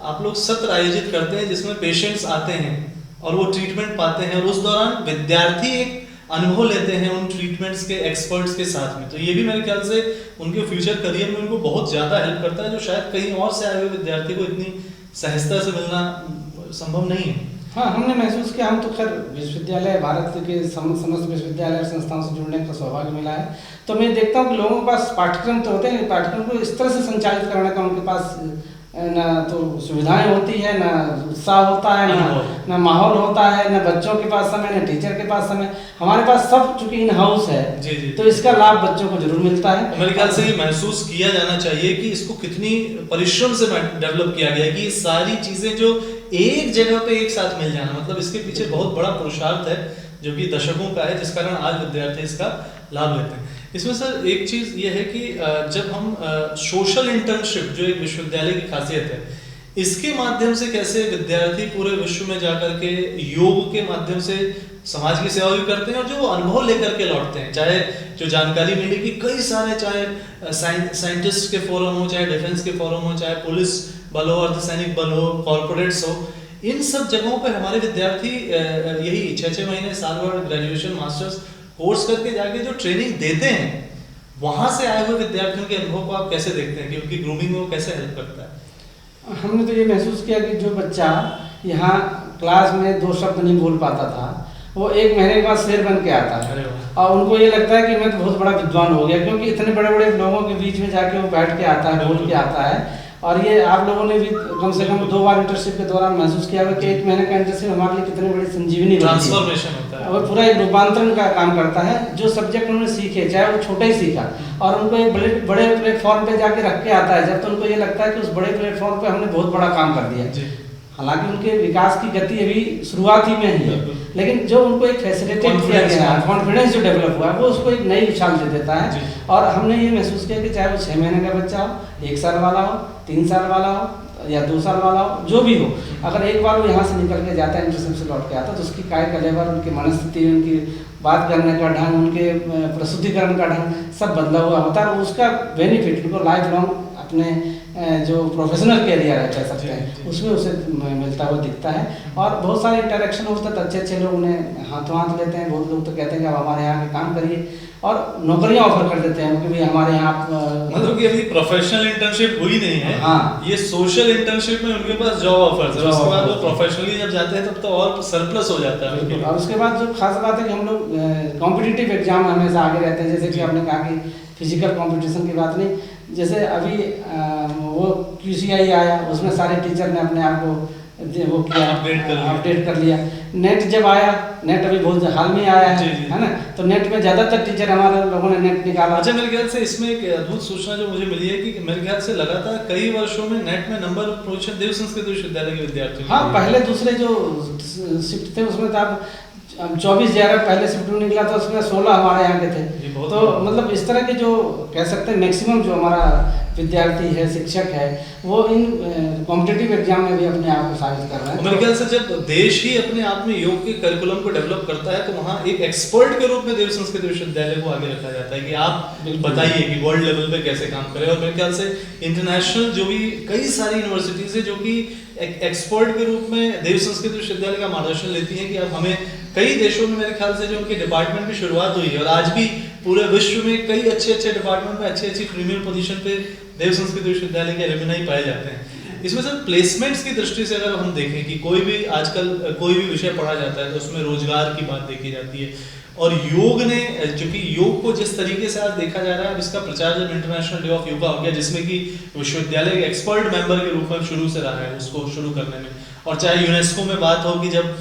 आप लोग सत्र आयोजित करते हैं जिसमें पेशेंट्स आते हैं और वो ट्रीटमेंट पाते हैं, और उस दौरान विद्यार्थी एक अनुभव लेते हैं उन ट्रीटमेंट्स के एक्सपर्ट्स के साथ में। तो ये भी मेरे ख्याल से उनके फ्यूचर करियर में उनको बहुत ज़्यादा हेल्प करता है, जो शायद कहीं और से आए हुए विद्यार्थी को इतनी सहजता से मिलना संभव नहीं है। हाँ, हमने महसूस किया। हम तो खैर विश्वविद्यालय, भारत के समस्त विश्वविद्यालय और संस्थाओं से जुड़ने का सौभाग्य मिला है, तो मैं देखता हूँ कि लोगों के पास पाठ्यक्रम तो होते हैं, पाठ्यक्रम को इस तरह से संचालित करने का उनके पास ना तो सुविधाएं होती है, ना उत्साह होता है, ना माहौल होता है, ना बच्चों के पास समय, ना टीचर के पास समय। हमारे पास सब चूंकि इन हाउस है, तो इसका लाभ बच्चों को जरूर मिलता है। मेरे ख्याल से ये महसूस किया जाना चाहिए कि इसको कितनी परिश्रम से डेवलप किया गया है, कि ये सारी चीजें जो एक जगह पे एक साथ मिल जाना, मतलब इसके पीछे बहुत बड़ा पुरुषार्थ है जो कि दशकों का है, जिस कारण आज विद्यार्थी इसका लाभ लेते हैं। इसमें सर एक चीज़ ये है कि जब हम सोशल इंटर्नशिप, जो एक विश्वविद्यालय की खासियत है, इसके माध्यम से कैसे विद्यार्थी पूरे विश्व में जाकर के योग के माध्यम से समाज की सेवा भी करते हैं, और जो अनुभव लेकर के लौटते हैं, चाहे जो जानकारी मिली कि कई सारे, चाहे साइंटिस्ट के फोरम हो, चाहे डिफेंस के फोरम हो, चाहे पुलिस बल हो, अर्धसैनिक बल हो, कॉर्पोरेट्स हो, इन सब जगहों पर हमारे विद्यार्थी यही 6-6 महीने, साल भर ग्रेजुएशन मास्टर्स कोर्स करके जाके जो ट्रेनिंग देते हैं, वहाँ से आए हुए विद्यार्थियों के अनुभव को आप कैसे देखते हैं कि उनकी ग्रूमिंग में वो कैसे हेल्प करता है? हमने तो ये महसूस किया कि जो बच्चा यहाँ क्लास में 2 शब्द नहीं बोल पाता था, वो 1 महीने के बाद शेर बन के आता है, और उनको ये लगता है कि मैं तो बहुत बड़ा विद्वान हो गया, क्योंकि इतने बड़े बड़े लोगों के बीच में जाके वो बैठ के आता है, बोल के आता है। और ये आप लोगों ने भी कम से कम 2 बार इंटर्नशिप के दौरान महसूस किया कि 1 महीने का इंटर्नशिप हमारे लिए कितनी बड़ी संजीवनी ट्रांसफॉर्मेशन होता है, और पूरा एक रूपांतरण का काम करता है। जो सब्जेक्ट उन्होंने सीखे, चाहे वो छोटा ही सीखा, और उनको एक बड़े प्लेटफॉर्म पे जाके रख के आता है, जब तो उनको ये लगता है कि उस बड़े प्लेटफॉर्म पे हमने बहुत बड़ा काम कर दिया। हालांकि उनके विकास की गति अभी शुरुआत ही में ही है, लेकिन जो उनको एक फैसिलिटेट किया गया है, कॉन्फिडेंस जो डेवलप हुआ है, वो उसको एक नई उछाल दे देता है। और हमने ये महसूस किया कि चाहे वो 6 महीने का बच्चा हो, 1 साल वाला हो, 3 साल वाला हो, या 2 साल वाला हो, जो भी हो, अगर एक बार वो यहाँ से निकल के जाता है, इंटर्नशिप से लौट के आता है, तो उसकी काय का लेवल, उनकी मनस्थिति, उनकी बात करने का ढंग, उनके प्रस्तुतिकरण का ढंग सब बदला हुआ होता है, और उसका बेनिफिट उनको लाइफ लॉन्ग अपने जो प्रोफेशनल कैरियर है कह सकते हैं, उसमें उसे मिलता हुआ दिखता है। और बहुत सारे इंटरेक्शन होता है, अच्छे लोग उन्हें हाथों हाथ लेते हैं। बहुत लोग तो कहते हैं कि आप हमारे यहाँ के काम करिए, और नौकरियां ऑफर कर देते हैं कि भाई हमारे यहाँ मतलब कि अभी प्रोफेशनल इंटर्नशिप हुई नहीं है। हाँ, ये सोशल इंटर्नशिप में उनके पास जॉब ऑफर्स है, उसके बाद वो प्रोफेशनली जब जाते हैं तब तो और सरप्लस हो जाता है। और उसके बाद जो खास बात है कि हम लोग कॉम्पिटिटिव एग्जाम में हमेशा आगे रहते हैं। जैसे कि आपने कहा कि फिजिकल कंपटीशन की बात नहीं, जैसे अभी वो QCI आया, उसमें सारे टीचर ने अपने आप को वो किया, अपडेट कर लिया। नेट जब आया, नेट अभी बहुत हाल में आया है ना, तो नेट में ज़्यादातर टीचर हमारे लोगों ने नेट निकाला। अच्छा, मेरे ख्याल से इसमें एक अद्भुत सूचना जो मुझे मिली है कि मेरे ख्याल से लगातार कई वर्षों में नेट में नंबर पोजीशन देव संस्कृत विश्वविद्यालय के विद्यार्थियों। हाँ, पहले दूसरे जो शिफ्ट थे उसमें तो आप 24 JRF पहले शिफ्ट में निकला था, उसमें 16 हमारे यहाँ के जी, थे। बहुत तो बढ़िया। मतलब इस तरह के जो कह सकते हैं मैक्सिमम जो हमारा विद्यार्थी है, शिक्षक है, वो इन कॉम्पिटिटिव एग्जाम में भी अपने आप को साबित कर रहे हैं। मेरे ख्याल से जब देश ही अपने आप में योग के करिकुलम को डेवलप करता है तो वहाँ एक एक्सपर्ट के रूप में देव संस्कृत विश्वविद्यालय को आगे रखा जाता है कि आप बताइए कि वर्ल्ड लेवल पे कैसे काम करें। और मेरे ख्याल से इंटरनेशनल जो भी कई सारी यूनिवर्सिटीज है जो कि एक्सपर्ट के रूप में देव संस्कृत विश्वविद्यालय का मार्गदर्शन लेती हैं कि अब हमें कई देशों में मेरे ख्याल से जो उनके डिपार्टमेंट की शुरुआत हुई है और आज भी पूरे विश्व में कई अच्छे अच्छे डिपार्टमेंट में अच्छी प्रीमियर पोजीशन पे देव संस्कृत विश्वविद्यालय के एलुमनाई पाए जाते हैं। इसमें सर प्लेसमेंट्स की दृष्टि से अगर हम देखें कि कोई भी आजकल कोई भी विषय पढ़ा जाता है तो उसमें रोजगार की बात देखी जाती है और योग ने चूंकि योग को जिस तरीके से आज देखा जा रहा है, अब इसका प्रचार जब इंटरनेशनल डे ऑफ योगा हो गया जिसमें कि विश्वविद्यालय के एक्सपर्ट मेंबर के रूप में शुरू से रहा है उसको शुरू करने में, और चाहे यूनेस्को में बात हो कि जब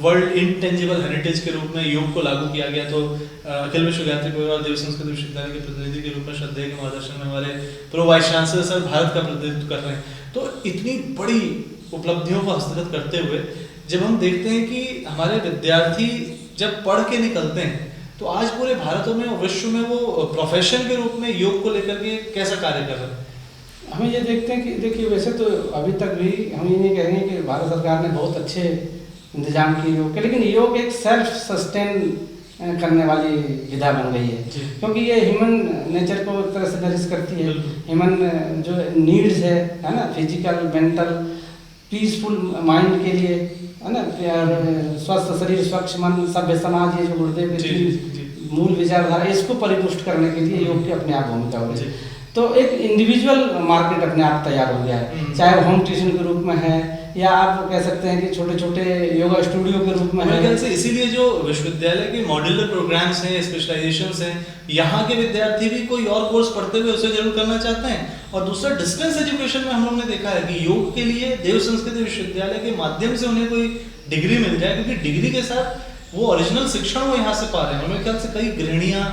वर्ल्ड इंटेंजिबल हेरिटेज के रूप में योग को लागू किया गया तो अखिल विश्व गायत्री परिवार देव संस्कृत विश्वविद्यालय के प्रतिनिधि के रूप में श्रद्धेय के मार्गदर्शन में हमारे pro vice chancellor sir Bharat का प्रतिनिधित्व कर रहे हैं। तो इतनी बड़ी उपलब्धियों को हस्तगत करते हुए जब हम देखते हैं कि हमारे विद्यार्थी जब पढ़ के निकलते हैं तो आज पूरे भारत में और विश्व में वो प्रोफेशन के रूप में योग को लेकर के कैसा कार्य कर रहे हैं। हम ये देखते हैं कि देखिए वैसे तो अभी तक भी हम ये नहीं कहेंगे कि भारत सरकार ने बहुत अच्छे इंतजाम किए योग के, लेकिन योग एक सेल्फ सस्टेन करने वाली विधा बन गई है क्योंकि ये ह्यूमन नेचर को एक तरह से नरिश करती है। ह्यूमन जो नीड्स है ना, फिजिकल मेंटल पीसफुल माइंड के लिए है ना, स्वस्थ शरीर स्वच्छ मन सभ्य समाज, ये जो गुरुदेव के मूल विचारधारा इसको परिपुष्ट करने के लिए योग की अपने आप भूमिका हो रही है। तो एक इंडिविजुअल मार्केट अपने आप तैयार हो गया है, चाहे होम ट्यूशन के रूप में है या आप कह सकते हैं कि छोटे छोटे योगा स्टूडियो के रूप में है। से इसीलिए जो विश्वविद्यालय के मॉड्यूलर प्रोग्राम्स हैं, स्पेशलाइजेशंस हैं, यहाँ के विद्यार्थी भी कोई और कोर्स पढ़ते हुए उसे जरूर करना चाहते हैं। और दूसरा डिस्टेंस एजुकेशन में हम लोग ने देखा है कि योग के लिए देव संस्कृत विश्वविद्यालय के माध्यम से उन्हें कोई डिग्री मिल जाए, क्योंकि डिग्री के साथ वो ओरिजिनल शिक्षण वो यहाँ से पा रहे हैं। मेरे ख्याल से कई गृहिणियाँ,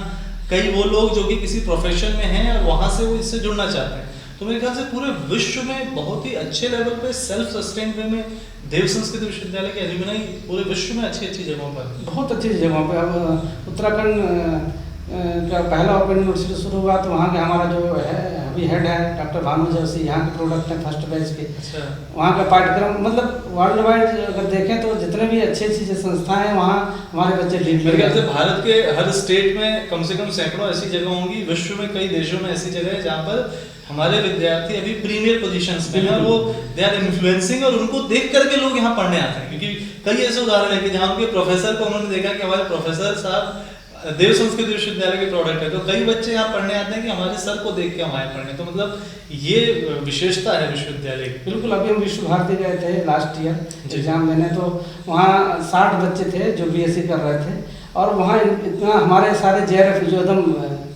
कई वो लोग जो कि किसी प्रोफेशन में हैं और वहाँ से वो इससे जुड़ना चाहते हैं। तो मेरे ख्याल से पूरे विश्व में बहुत ही अच्छे लेवल पे सेल्फ सस्टेन वे में देव संस्कृत विश्वविद्यालय के एलुमनाई पूरे विश्व में अच्छी अच्छी जगहों पर, बहुत अच्छी जगहों पे। अब उत्तराखंड का पहला ओपन यूनिवर्सिटी शुरू हुआ तो वहाँ के हमारा जो है अभी हेड है डॉक्टर भानु जोशी, यहाँ के प्रोडक्ट हैं फर्स्ट बैच के। अच्छा। वहाँ का पाठ्यक्रम मतलब वर्ल्ड वाइड अगर देखें तो जितने भी अच्छी अच्छी संस्थाएं हैं वहाँ हमारे बच्चे लीड। मेरे ख्याल से भारत के हर स्टेट में कम से कम सैकड़ों ऐसी जगह होंगी, विश्व में कई देशों में ऐसी जगह है जहाँ पर हमारे विद्यार्थी अभी प्रीमियर पोजीशंस में हैं और वो दे आर इन्फ्लुएंसिंग और उनको देख करके लोग यहाँ पढ़ने आते हैं। क्योंकि कई ऐसे उदाहरण है कि जहाँ उनके प्रोफेसर को उन्होंने देखा कि हमारे प्रोफेसर साहब देव संस्कृत विश्वविद्यालय के प्रोडक्ट है, तो कई बच्चे यहाँ पढ़ने आते हैं कि हमारे सर को देख के हम आए पढ़ने। तो मतलब ये विशेषता है विश्वविद्यालय की। बिल्कुल। अभी हम विश्व भारती गए थे लास्ट ईयर एग्जाम देने, तो वहाँ 60 बच्चे थे जो बीएससी कर रहे थे और वहाँ इतना हमारे सारे जेआरएफ जो एकदम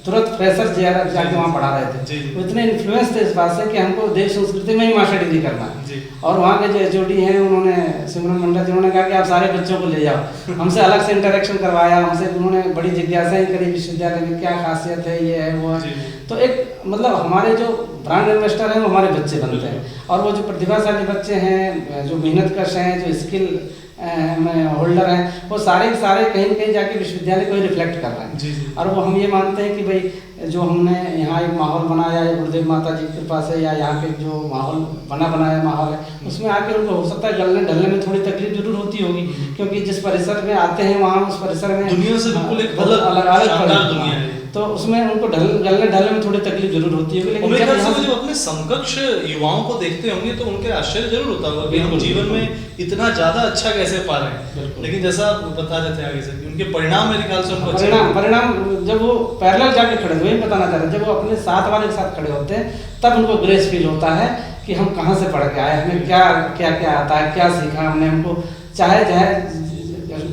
तुरंत फ्रेशर जेआरएफ जाके वहाँ पढ़ा रहे थे, वो इतने इन्फ्लुएंस थे इस बात से कि हमको देव संस्कृति में ही मास्टर डिग्री करना है। और वहाँ के जो एचओडी हैं उन्होंने सिमरन मंडल जी, उन्होंने कहा कि आप सारे बच्चों को ले जाओ। हमसे अलग से इंटरेक्शन करवाया, हमसे उन्होंने बड़ी जिज्ञासाएं करी विश्वविद्यालय में क्या खासियत है, ये है वो है। तो एक मतलब हमारे जो ब्रांड इन्वेस्टर हैं वो हमारे बच्चे बनते हैं और वो जो प्रतिभाशाली बच्चे हैं, जो मेहनतकश हैं, जो स्किल होल्डर हैं, वो सारे के सारे कहीं न कहीं जाके विश्वविद्यालय को ही रिफ्लेक्ट कर रहे हैं। और वो हम ये मानते हैं कि भाई जो हमने यहाँ एक माहौल बनाया है गुरुदेव माता जी की कृपा से, या यहाँ पे जो माहौल बनाया माहौल है, उसमें आके उनको हो सकता है गलने ढलने में थोड़ी तकलीफ जरूर होती होगी, क्योंकि जिस परिसर में आते हैं वहाँ उस परिसर में दुनिया से बिल्कुल एक अलग दुनिया है, तो उसमें उनको गलने ढलने में थोड़ी तकलीफ जरूर होती होगी। लेकिन जब अपने समकक्ष युवाओं को देखते होंगे तो उनके आश्चर्य जरूर होता होगा कि हम जीवन में इतना ज्यादा अच्छा कैसे पा रहे हैं। लेकिन जैसा आप बता रहे थे आगे से उनके परिणाम मेरे ख्याल से उनको परिणाम जब वो पैरेलल जाके खड़े, वही बताना चाह रहे, जब वो अपने साथ वाले के साथ खड़े होते हैं तब उनको ग्रेस फील होता है कि हम कहाँ से पढ़ के आए, हमें क्या क्या क्या आता है, क्या सीखा हमने। हमको चाहे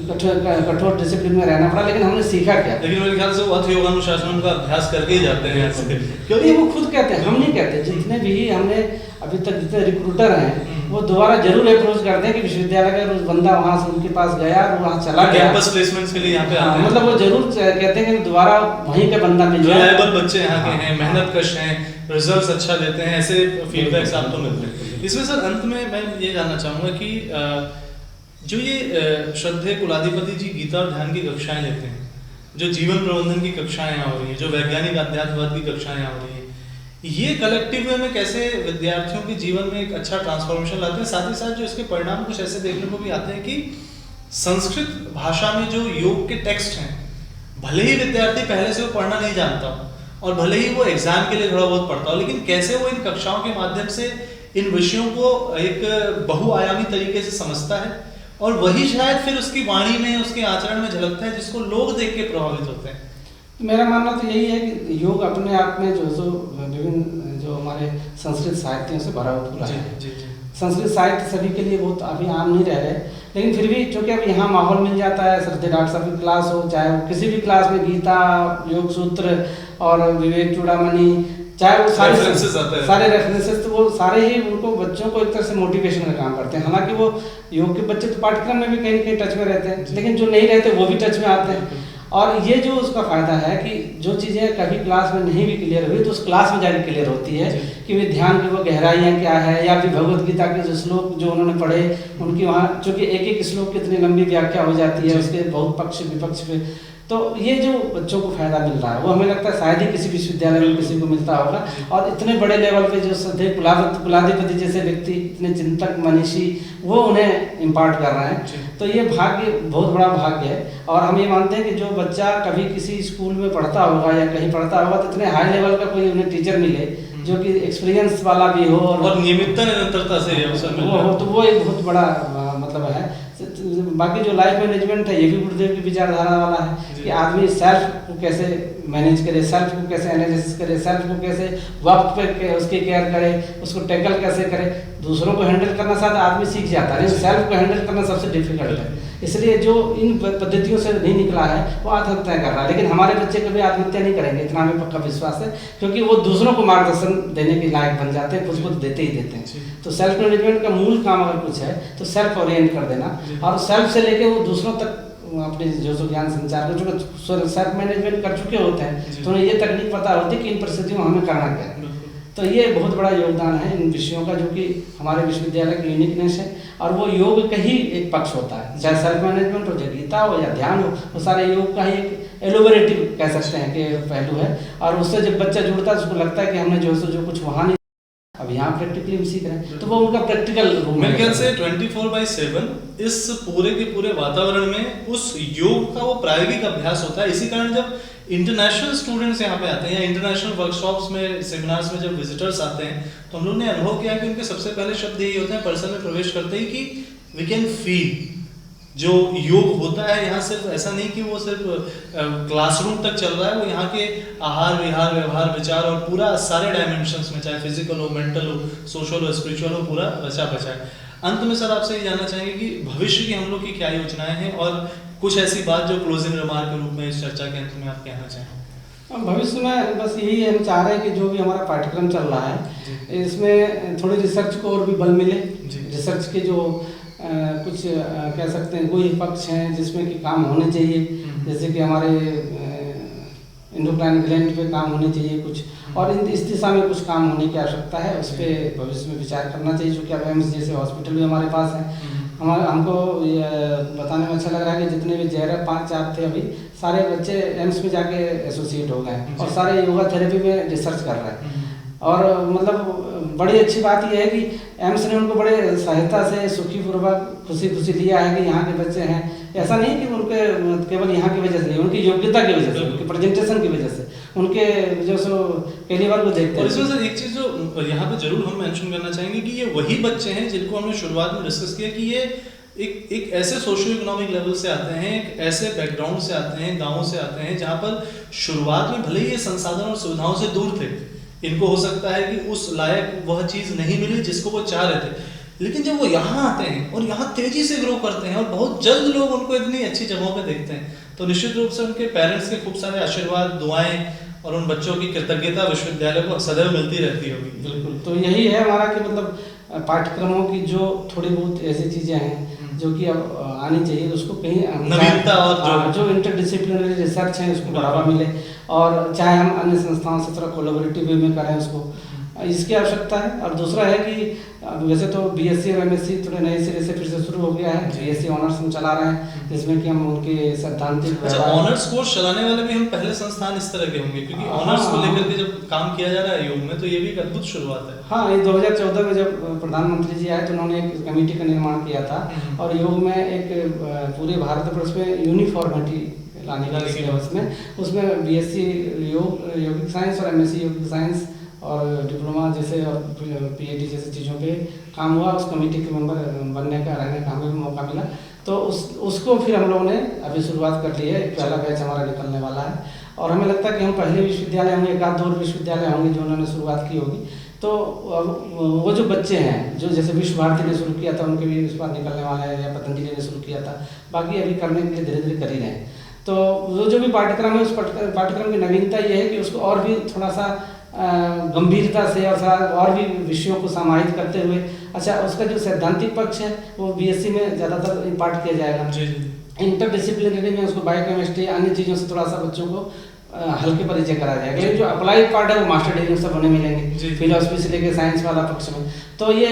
कठोर डिसिप्लिन में रहना पड़ा, लेकिन हमने सीखा क्या। लेकिन मेरे ख्याल से वो अर्थ योगानुशासन का अभ्यास करके ही जाते हैं क्योंकि वो खुद कहते हैं, हम नहीं कहते। जितने भी हमने अभी तक जितने रिक्रूटर हैं वो दोबारा जरूर अप्रोच करते हैं कि विश्वविद्यालय का रोज बंदा वहाँ से उनके पास गया और वहाँ चला गया कैंपस प्लेसमेंट्स के लिए यहाँ पे आते हैं। मतलब वो जरूर कहते हैं कि दोबारा वहीं का बंदा मिल जाए। रिलायबल बच्चे यहाँ के हैं, मेहनतकश हैं, रिजल्ट्स अच्छा देते हैं, ऐसे फीडबैक्स आपको मिलते हैं। इसमें सर अंत में मैं ये जानना चाहूँगा कि जो ये श्रद्धेय कुलाधिपति जी गीता और ध्यान की कक्षाएं लेते हैं, जो जीवन प्रबंधन की कक्षाएं हो रही हैं, जो वैज्ञानिक अध्यात्मवाद की कक्षाएं हो रही हैं, ये कलेक्टिव वे में कैसे विद्यार्थियों के जीवन में एक अच्छा ट्रांसफॉर्मेशन लाते हैं। साथ ही साथ जो इसके परिणाम कुछ ऐसे देखने को भी आते हैं कि संस्कृत भाषा में जो योग के टेक्स्ट हैं, भले ही विद्यार्थी पहले से वो पढ़ना नहीं जानता हो और भले ही वो एग्जाम के लिए थोड़ा बहुत पढ़ता हो, लेकिन कैसे वो इन कक्षाओं के माध्यम से इन विषयों को एक बहुआयामी तरीके से समझता है और वही शायद फिर उसकी वाणी में, उसके आचरण में झलकता है, जिसको लोग देख के प्रभावित होते हैं। मेरा मानना तो यही है कि योग अपने आप में जो विभिन्न जो हमारे संस्कृत साहित्यों से भरा हुआ है। संस्कृत साहित्य सभी के लिए बहुत अभी आम नहीं रह रहे, लेकिन फिर भी चूंकि अब यहाँ माहौल मिल जाता है, श्रद्धेय डॉक्टर साहब की क्लास हो, चाहे वो किसी भी क्लास में गीता, योग सूत्र और विवेक चूड़ामणि, चाहे वो सारे रेफरेंसेस, तो वो सारे ही उनको बच्चों को एक तरह से मोटिवेशन का काम करते हैं। हालांकि वो योग के बच्चे तो पाठ्यक्रम में भी कहीं न कहीं टच में रहते हैं, लेकिन जो नहीं रहते वो भी टच में आते हैं। और ये जो उसका फायदा है कि जो चीज़ें कभी क्लास में नहीं भी क्लियर हुई तो उस क्लास में जाकर क्लियर होती है कि वे ध्यान की वो गहराइयाँ क्या है, या फिर भगवत गीता के जो श्लोक जो उन्होंने पढ़े उनकी वहाँ चूँकि एक एक श्लोक की इतनी लंबी व्याख्या हो जाती है उसके बहुत पक्ष विपक्ष पे, तो ये जो बच्चों को फायदा मिल रहा है वो हमें लगता है शायद ही किसी विश्वविद्यालय में किसी को मिलता होगा। और इतने बड़े लेवल पे जो श्रद्धेय कुलाधिपति जैसे व्यक्ति, इतने चिंतक मनीषी, वो उन्हें इम्पार्ट कर रहे हैं, तो ये भाग्य, बहुत बड़ा भाग्य है। और हम ये मानते हैं कि जो बच्चा कभी किसी स्कूल में पढ़ता होगा या कहीं पढ़ता होगा तो इतने हाई लेवल का कोई उन्हें टीचर मिले जो कि एक्सपीरियंस वाला भी हो और नियमितता निरंतरता से वो हो, तो वो एक बहुत बड़ा मतलब है। बाकी जो लाइफ मैनेजमेंट है ये भी गुरुदेव की विचारधारा वाला है कि आदमी सेल्फ को कैसे मैनेज करे, सेल्फ को कैसे एनालिसिस करे, सेल्फ को कैसे वक्त पे उसकी केयर करे, उसको टैकल कैसे करे। दूसरों को हैंडल करना शायद आदमी सीख जाता है, लेकिन सेल्फ को हैंडल करना सबसे डिफिकल्ट है। इसलिए जो इन पद्धतियों से नहीं निकला है वो आत्महत्या कर रहा है, लेकिन हमारे बच्चे कभी आत्महत्या नहीं करेंगे, इतना हमें पक्का विश्वास है, क्योंकि वो दूसरों को मार्गदर्शन देने के लायक बन जाते हैं, खुद देते ही देते हैं। तो सेल्फ मैनेजमेंट का मूल काम अगर कुछ है तो सेल्फ ओरिएंट कर देना, और सेल्फ से लेके वो दूसरों तक अपने जो ज्ञान संचार कर चुके, सेल्फ मैनेजमेंट कर चुके होते हैं, तो उन्हें ये तकनीक पता होती है कि इन परिस्थितियों में हमें करना क्या है। तो ये बहुत बड़ा योगदान है इन विषयों का, जो कि हमारे विश्वविद्यालय की यूनिकनेस है। और वो योग का ही एक पक्ष होता है, चाहे सेल्फ मैनेजमेंट हो, चाहे गीता हो या ध्यान हो, वो सारे योग का ही एक एलोबरेटिव कह सकते हैं कि पहलू है। और उससे जब बच्चा जुड़ता है उसको लगता है कि हमने जो कुछ वहाँ नहीं, अब यहाँ प्रैक्टिकली हम सीख रहे हैं, तो वो उनका प्रैक्टिकल रूम। मेरे ख्याल से 24/7 इस पूरे के पूरे वातावरण में उस योग का वो प्रायोगिक अभ्यास होता है। इसी कारण जब इंटरनेशनल स्टूडेंट्स यहाँ पे आते हैं या इंटरनेशनल वर्कशॉप्स में, सेमिनार्स में जब विजिटर्स आते हैं, तो हम लोग ने अनुभव किया कि उनके सबसे पहले शब्द यही होते हैं परिसर में प्रवेश करते ही कि वी कैन फील जो योग होता है यहाँ। सिर्फ ऐसा नहीं कि वो सिर्फ क्लासरूम तक चल रहा है, वो यहाँ के आहार विहार व्यवहार विचार और पूरा सारे डायमेंशंस में, चाहे फिजिकल हो, मेंटल हो, सोशल हो, स्पिरिचुअल हो, पूरा बचा है। अंत में सर आपसे ये जानना चाहेंगे कि भविष्य की हम लोग की क्या योजनाएं हैं और कुछ ऐसी बात जो क्लोजिंग रिमार्क के रूप में इस चर्चा के अंत में आप कहना चाहें। भविष्य में बस यही हम चाह रहे हैं कि जो भी हमारा पाठ्यक्रम चल रहा है इसमें थोड़ी रिसर्च को और भी बल मिले। रिसर्च के जो कुछ कह सकते हैं कोई पक्ष हैं जिसमें कि काम होने चाहिए, जैसे कि हमारे इंडोक्राइन ग्लैंड पे काम होने चाहिए कुछ, और इस दिशा में कुछ काम होने की आवश्यकता है। उस पर भविष्य में विचार करना चाहिए, क्योंकि अब एम्स जैसे हॉस्पिटल भी हमारे पास है। हमको ये बताने में अच्छा लग रहा है कि जितने भी JRF 5-4 थे अभी सारे बच्चे एम्स में जाके एसोसिएट हो गए और सारे योगा थेरेपी में रिसर्च कर रहे हैं। और मतलब बड़ी अच्छी बात यह है कि एम्स ने उनको बड़े सहायता से सुखीपूर्वक खुशी लिया है कि यहाँ के बच्चे हैं। ऐसा नहीं कि उनके केवल यहाँ की वजह से नहीं, उनकी योग्यता की वजह से, उनके प्रेजेंटेशन की वजह से, उनके जो सो कैलिबर को देखते हैं। और इसमें सर एक चीज़ जो यहाँ पे जरूर हम मेंशन करना चाहेंगे कि ये वही बच्चे हैं जिनको हमने शुरुआत में डिस्कस किया कि ये एक ऐसे सोशियो इकोनॉमिक लेवल से आते हैं, एक ऐसे बैकग्राउंड से आते हैं, गाँव से आते हैं, जहाँ पर शुरुआत में भले ही ये संसाधन और सुविधाओं से दूर थे। इनको हो सकता है कि उस लायक वह चीज़ नहीं मिली जिसको वो चाह रहे थे, लेकिन जब वो यहाँ आते हैं और यहाँ तेजी से ग्रो करते हैं और बहुत जल्द लोग उनको इतनी अच्छी जगहों पे देखते हैं, तो निश्चित रूप से उनके पेरेंट्स के खूब सारे आशीर्वाद, दुआएं और उन बच्चों की कृतज्ञता विश्वविद्यालय को सदैव मिलती रहती होगी। बिल्कुल, तो यही है हमारा कि मतलब पाठ्यक्रमों की जो थोड़ी बहुत ऐसी चीज़ें हैं जो कि अब आनी चाहिए, तो उसको कहीं नवीनता और जो इंटरडिसिप्लिनरी रिसर्च है उसको बढ़ावा मिले, और चाहे हम अन्य संस्थाओं से थोड़ा कोलैबोरेटिव वे में करें उसको, इसकी आवश्यकता है। और दूसरा है कि वैसे तो बीएससी और एमएससी थोड़े नए सिरे से फिर से शुरू हो गया है। बीएससी ऑनर्स हम चला रहे हैं, जिसमें कि हम उनके सैद्धांतिक ऑनर्स कोर्स चलाने वाले भी हम पहले संस्थान इस तरह के होंगे, क्योंकि ऑनर्स को लेकर के जब काम किया जा रहा है योग में, तो ये भी एक अद्भुत शुरुआत है। हाँ, ये 2014 में जब प्रधानमंत्री जी आए तो उन्होंने एक कमेटी का निर्माण किया था और योग में एक पूरे भारतवर्ष में यूनिफॉर्मिटी लाने का उसमें बीएससी यौगिक साइंस और एमएससी यौगिक साइंस और डिप्लोमा जैसे और पीएचडी जैसे चीज़ों पे काम हुआ। उस कमेटी के मेंबर बनने का रहने का हमें भी मौका मिला, तो उसको फिर हम लोगों ने अभी शुरुआत कर ली है। एक पहला बैच हमारा निकलने वाला है और हमें लगता है कि हम पहले विश्वविद्यालय होंगे, एक आध दो विश्वविद्यालय होंगे जो उन्होंने शुरुआत की होगी। तो वो जो बच्चे हैं जो जैसे विश्व भारती ने शुरू किया था, उनके भी इस बार निकलने वाले हैं, या पतंजलि ने शुरू किया था, बाकी अभी करने के लिए धीरे धीरे कर ही रहे हैं। तो वो जो भी पाठ्यक्रम है, उस पाठ्यक्रम की नवीनता ये है कि उसको और भी थोड़ा सा गंभीरता से और भी विषयों को समाहित करते हुए, अच्छा उसका जो सैद्धांतिक पक्ष है वो बीएससी में ज़्यादातर इम्पार्ट किया जाएगा। इंटरडिसिप्लिनरी में उसको बायोकेमिस्ट्री अन्य चीज़ों से थोड़ा सा बच्चों को हल्के परिचय कराया जाएगा। लेकिन जो अप्लाइड पार्ट है वो मास्टर डिग्री सब होने मिलेंगे, फिलॉसफी से लेकर साइंस वाला पक्ष में। तो ये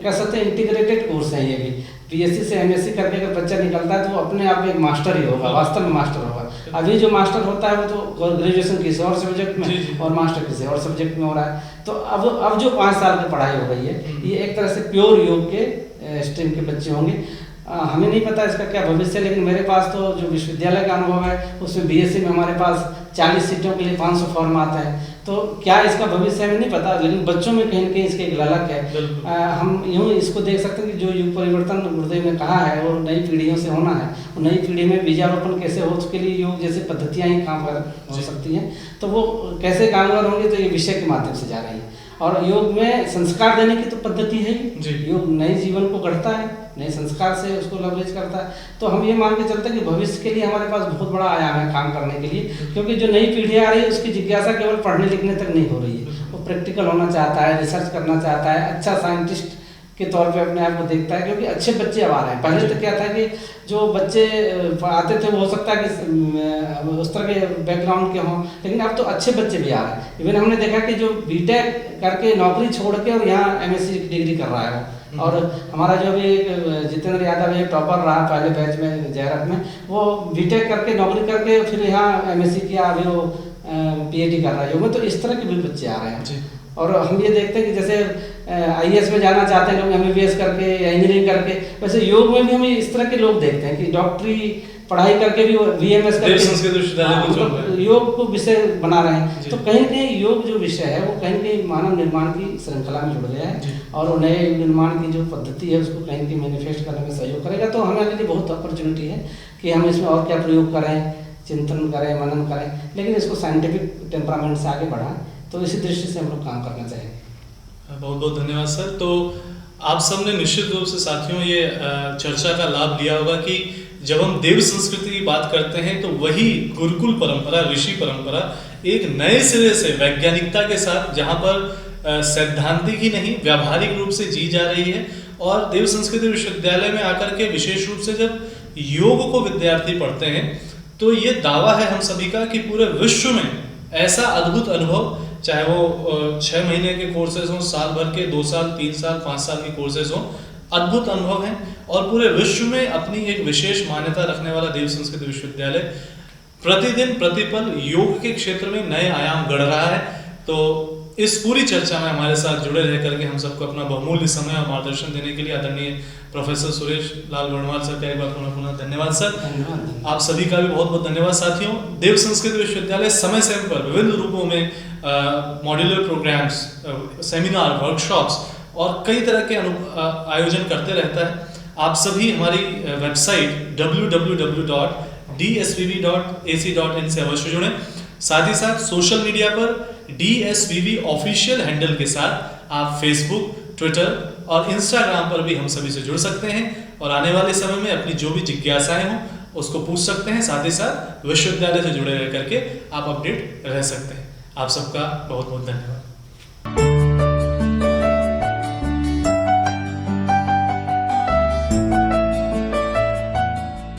कह सकते हैं इंटीग्रेटेड कोर्स है ये भी। बीएससी से एमएससी करके अगर बच्चा निकलता है तो वो अपने आप एक मास्टर ही होगा, वास्तव में मास्टर होगा। अभी जो मास्टर होता है वो तो ग्रेजुएशन किसी और सब्जेक्ट में और मास्टर किसी और सब्जेक्ट में हो रहा है। तो अब जो 5 साल की पढ़ाई हो गई है, ये एक तरह से प्योर योग के स्ट्रीम के बच्चे होंगे। हमें नहीं पता इसका क्या भविष्य है, लेकिन मेरे पास तो जो विश्वविद्यालय का अनुभव है उसमें बीएससी में हमारे पास 40 सीटों के लिए 500 फॉर्म आता है। तो क्या इसका भविष्य हमें नहीं पता, लेकिन बच्चों में कहीं न कहीं इसकी एक ललक है। हम यूँ इसको देख सकते हैं कि जो युग परिवर्तन गुरुदेव ने कहा है वो नई पीढ़ियों से होना है। वो नई पीढ़ी में बीजारोपण कैसे हो, उसके लिए योग जैसे पद्धतियाँ ही कामगार हो सकती हैं। तो वो कैसे कामगार होंगे, तो ये विषय के माध्यम से जा रही है। और योग में संस्कार देने की तो पद्धति है ही, योग नए जीवन को गढ़ता है, नए संस्कार से उसको लवरेज करता है। तो हम ये मान के चलते हैं कि भविष्य के लिए हमारे पास बहुत बड़ा आयाम है काम करने के लिए, क्योंकि जो नई पीढ़ी आ रही है उसकी जिज्ञासा केवल पढ़ने लिखने तक नहीं हो रही है। वो प्रैक्टिकल होना चाहता है, रिसर्च करना चाहता है, अच्छा साइंटिस्ट के तौर पे अपने आप को देखता है, क्योंकि अच्छे बच्चे अब आ रहे हैं। पहले तो क्या था कि जो बच्चे आते थे वो हो सकता है कि उस तरह के बैकग्राउंड के हों, लेकिन अब तो अच्छे बच्चे भी आ रहे हैं। इवन हमने देखा कि जो बीटेक करके नौकरी छोड़ के और यहाँ एमएससी डिग्री कर रहा है वो। और हमारा जो भी जितेंद्र यादव ये टॉपर रहा पहले बैच में जयरत में, वो बीटेक करके नौकरी करके फिर यहाँ एमएससी किया, अभी वो पीएचडी कर रहा है योग में। तो इस तरह के भी बच्चे आ रहे हैं। और हम ये देखते हैं कि जैसे आईएएस में जाना चाहते हैं लोग एमबीबीएस करके या इंजीनियरिंग करके, वैसे योग में भी हम इस तरह के लोग देखते हैं कि डॉक्टरी पढ़ाई करके भी बीएमएस करके योग को विषय बना रहे हैं। तो कहीं न कहीं योग जो विषय है वो कहीं न कहीं मानव निर्माण की श्रृंखला में जुड़ गया है और नए निर्माण की जो पद्धति है उसको कहीं न कहीं मैनिफेस्ट करने में सहयोग करेगा। तो हमारे लिए बहुत अपॉर्चुनिटी है कि हम इसमें और क्या प्रयोग करें, चिंतन करें, मनन करें, लेकिन इसको साइंटिफिक टेम्परामेंट से आगे बढ़ाएं। तो इसी दृष्टि से हम लोग काम करना चाहेंगे। बहुत बहुत धन्यवाद सर। तो आप सबने निश्चित रूप से साथियों ये चर्चा का लाभ लिया होगा कि जब हम देव संस्कृति की बात करते हैं तो वही गुरुकुल परंपरा, ऋषि परंपरा एक नए सिरे से वैज्ञानिकता के साथ, जहाँ पर सैद्धांतिक ही नहीं व्यावहारिक रूप से जी जा रही है। और देव संस्कृति विश्वविद्यालय में आकर के विशेष रूप से जब योग को विद्यार्थी पढ़ते हैं तो ये दावा है हम सभी का कि पूरे विश्व में ऐसा अद्भुत अनुभव, चाहे वो 6 महीने के कोर्सेज हों, साल भर के, 2 साल, 3 साल, 5 साल के कोर्सेज हों, अद्भुत अनुभव है। और पूरे विश्व में अपनी एक विशेष मान्यता रखने वाला देव संस्कृत विश्वविद्यालय प्रतिदिन प्रतिपल योग के क्षेत्र में नए आयाम गढ़ रहा है। तो इस पूरी चर्चा में हमारे साथ जुड़े रह करके हम सबको अपना बहुमूल्य समय और मार्गदर्शन देने के लिए आदरणीय प्रोफेसर सुरेश लाल वर्णवाल सर का एक बार पुनः धन्यवाद सर। आप सभी का भी बहुत बहुत धन्यवाद साथियों। देव संस्कृत विश्वविद्यालय समय समय पर विभिन्न रूपों में मॉड्यूलर प्रोग्राम्स, सेमिनार, वर्कशॉप्स और कई तरह के आयोजन करते रहता है। आप सभी हमारी वेबसाइट www.dsvv.ac.in से अवश्य जुड़ें। साथ ही साथ सोशल मीडिया पर DSVV ऑफिशियल हैंडल के साथ आप फेसबुक, ट्विटर और इंस्टाग्राम पर भी हम सभी से जुड़ सकते हैं और आने वाले समय में अपनी जो भी जिज्ञासाएं हों उसको पूछ सकते हैं। साथ ही साथ विश्वविद्यालय से जुड़े रह करके आप अपडेट रह सकते हैं। आप सबका बहुत बहुत धन्यवाद।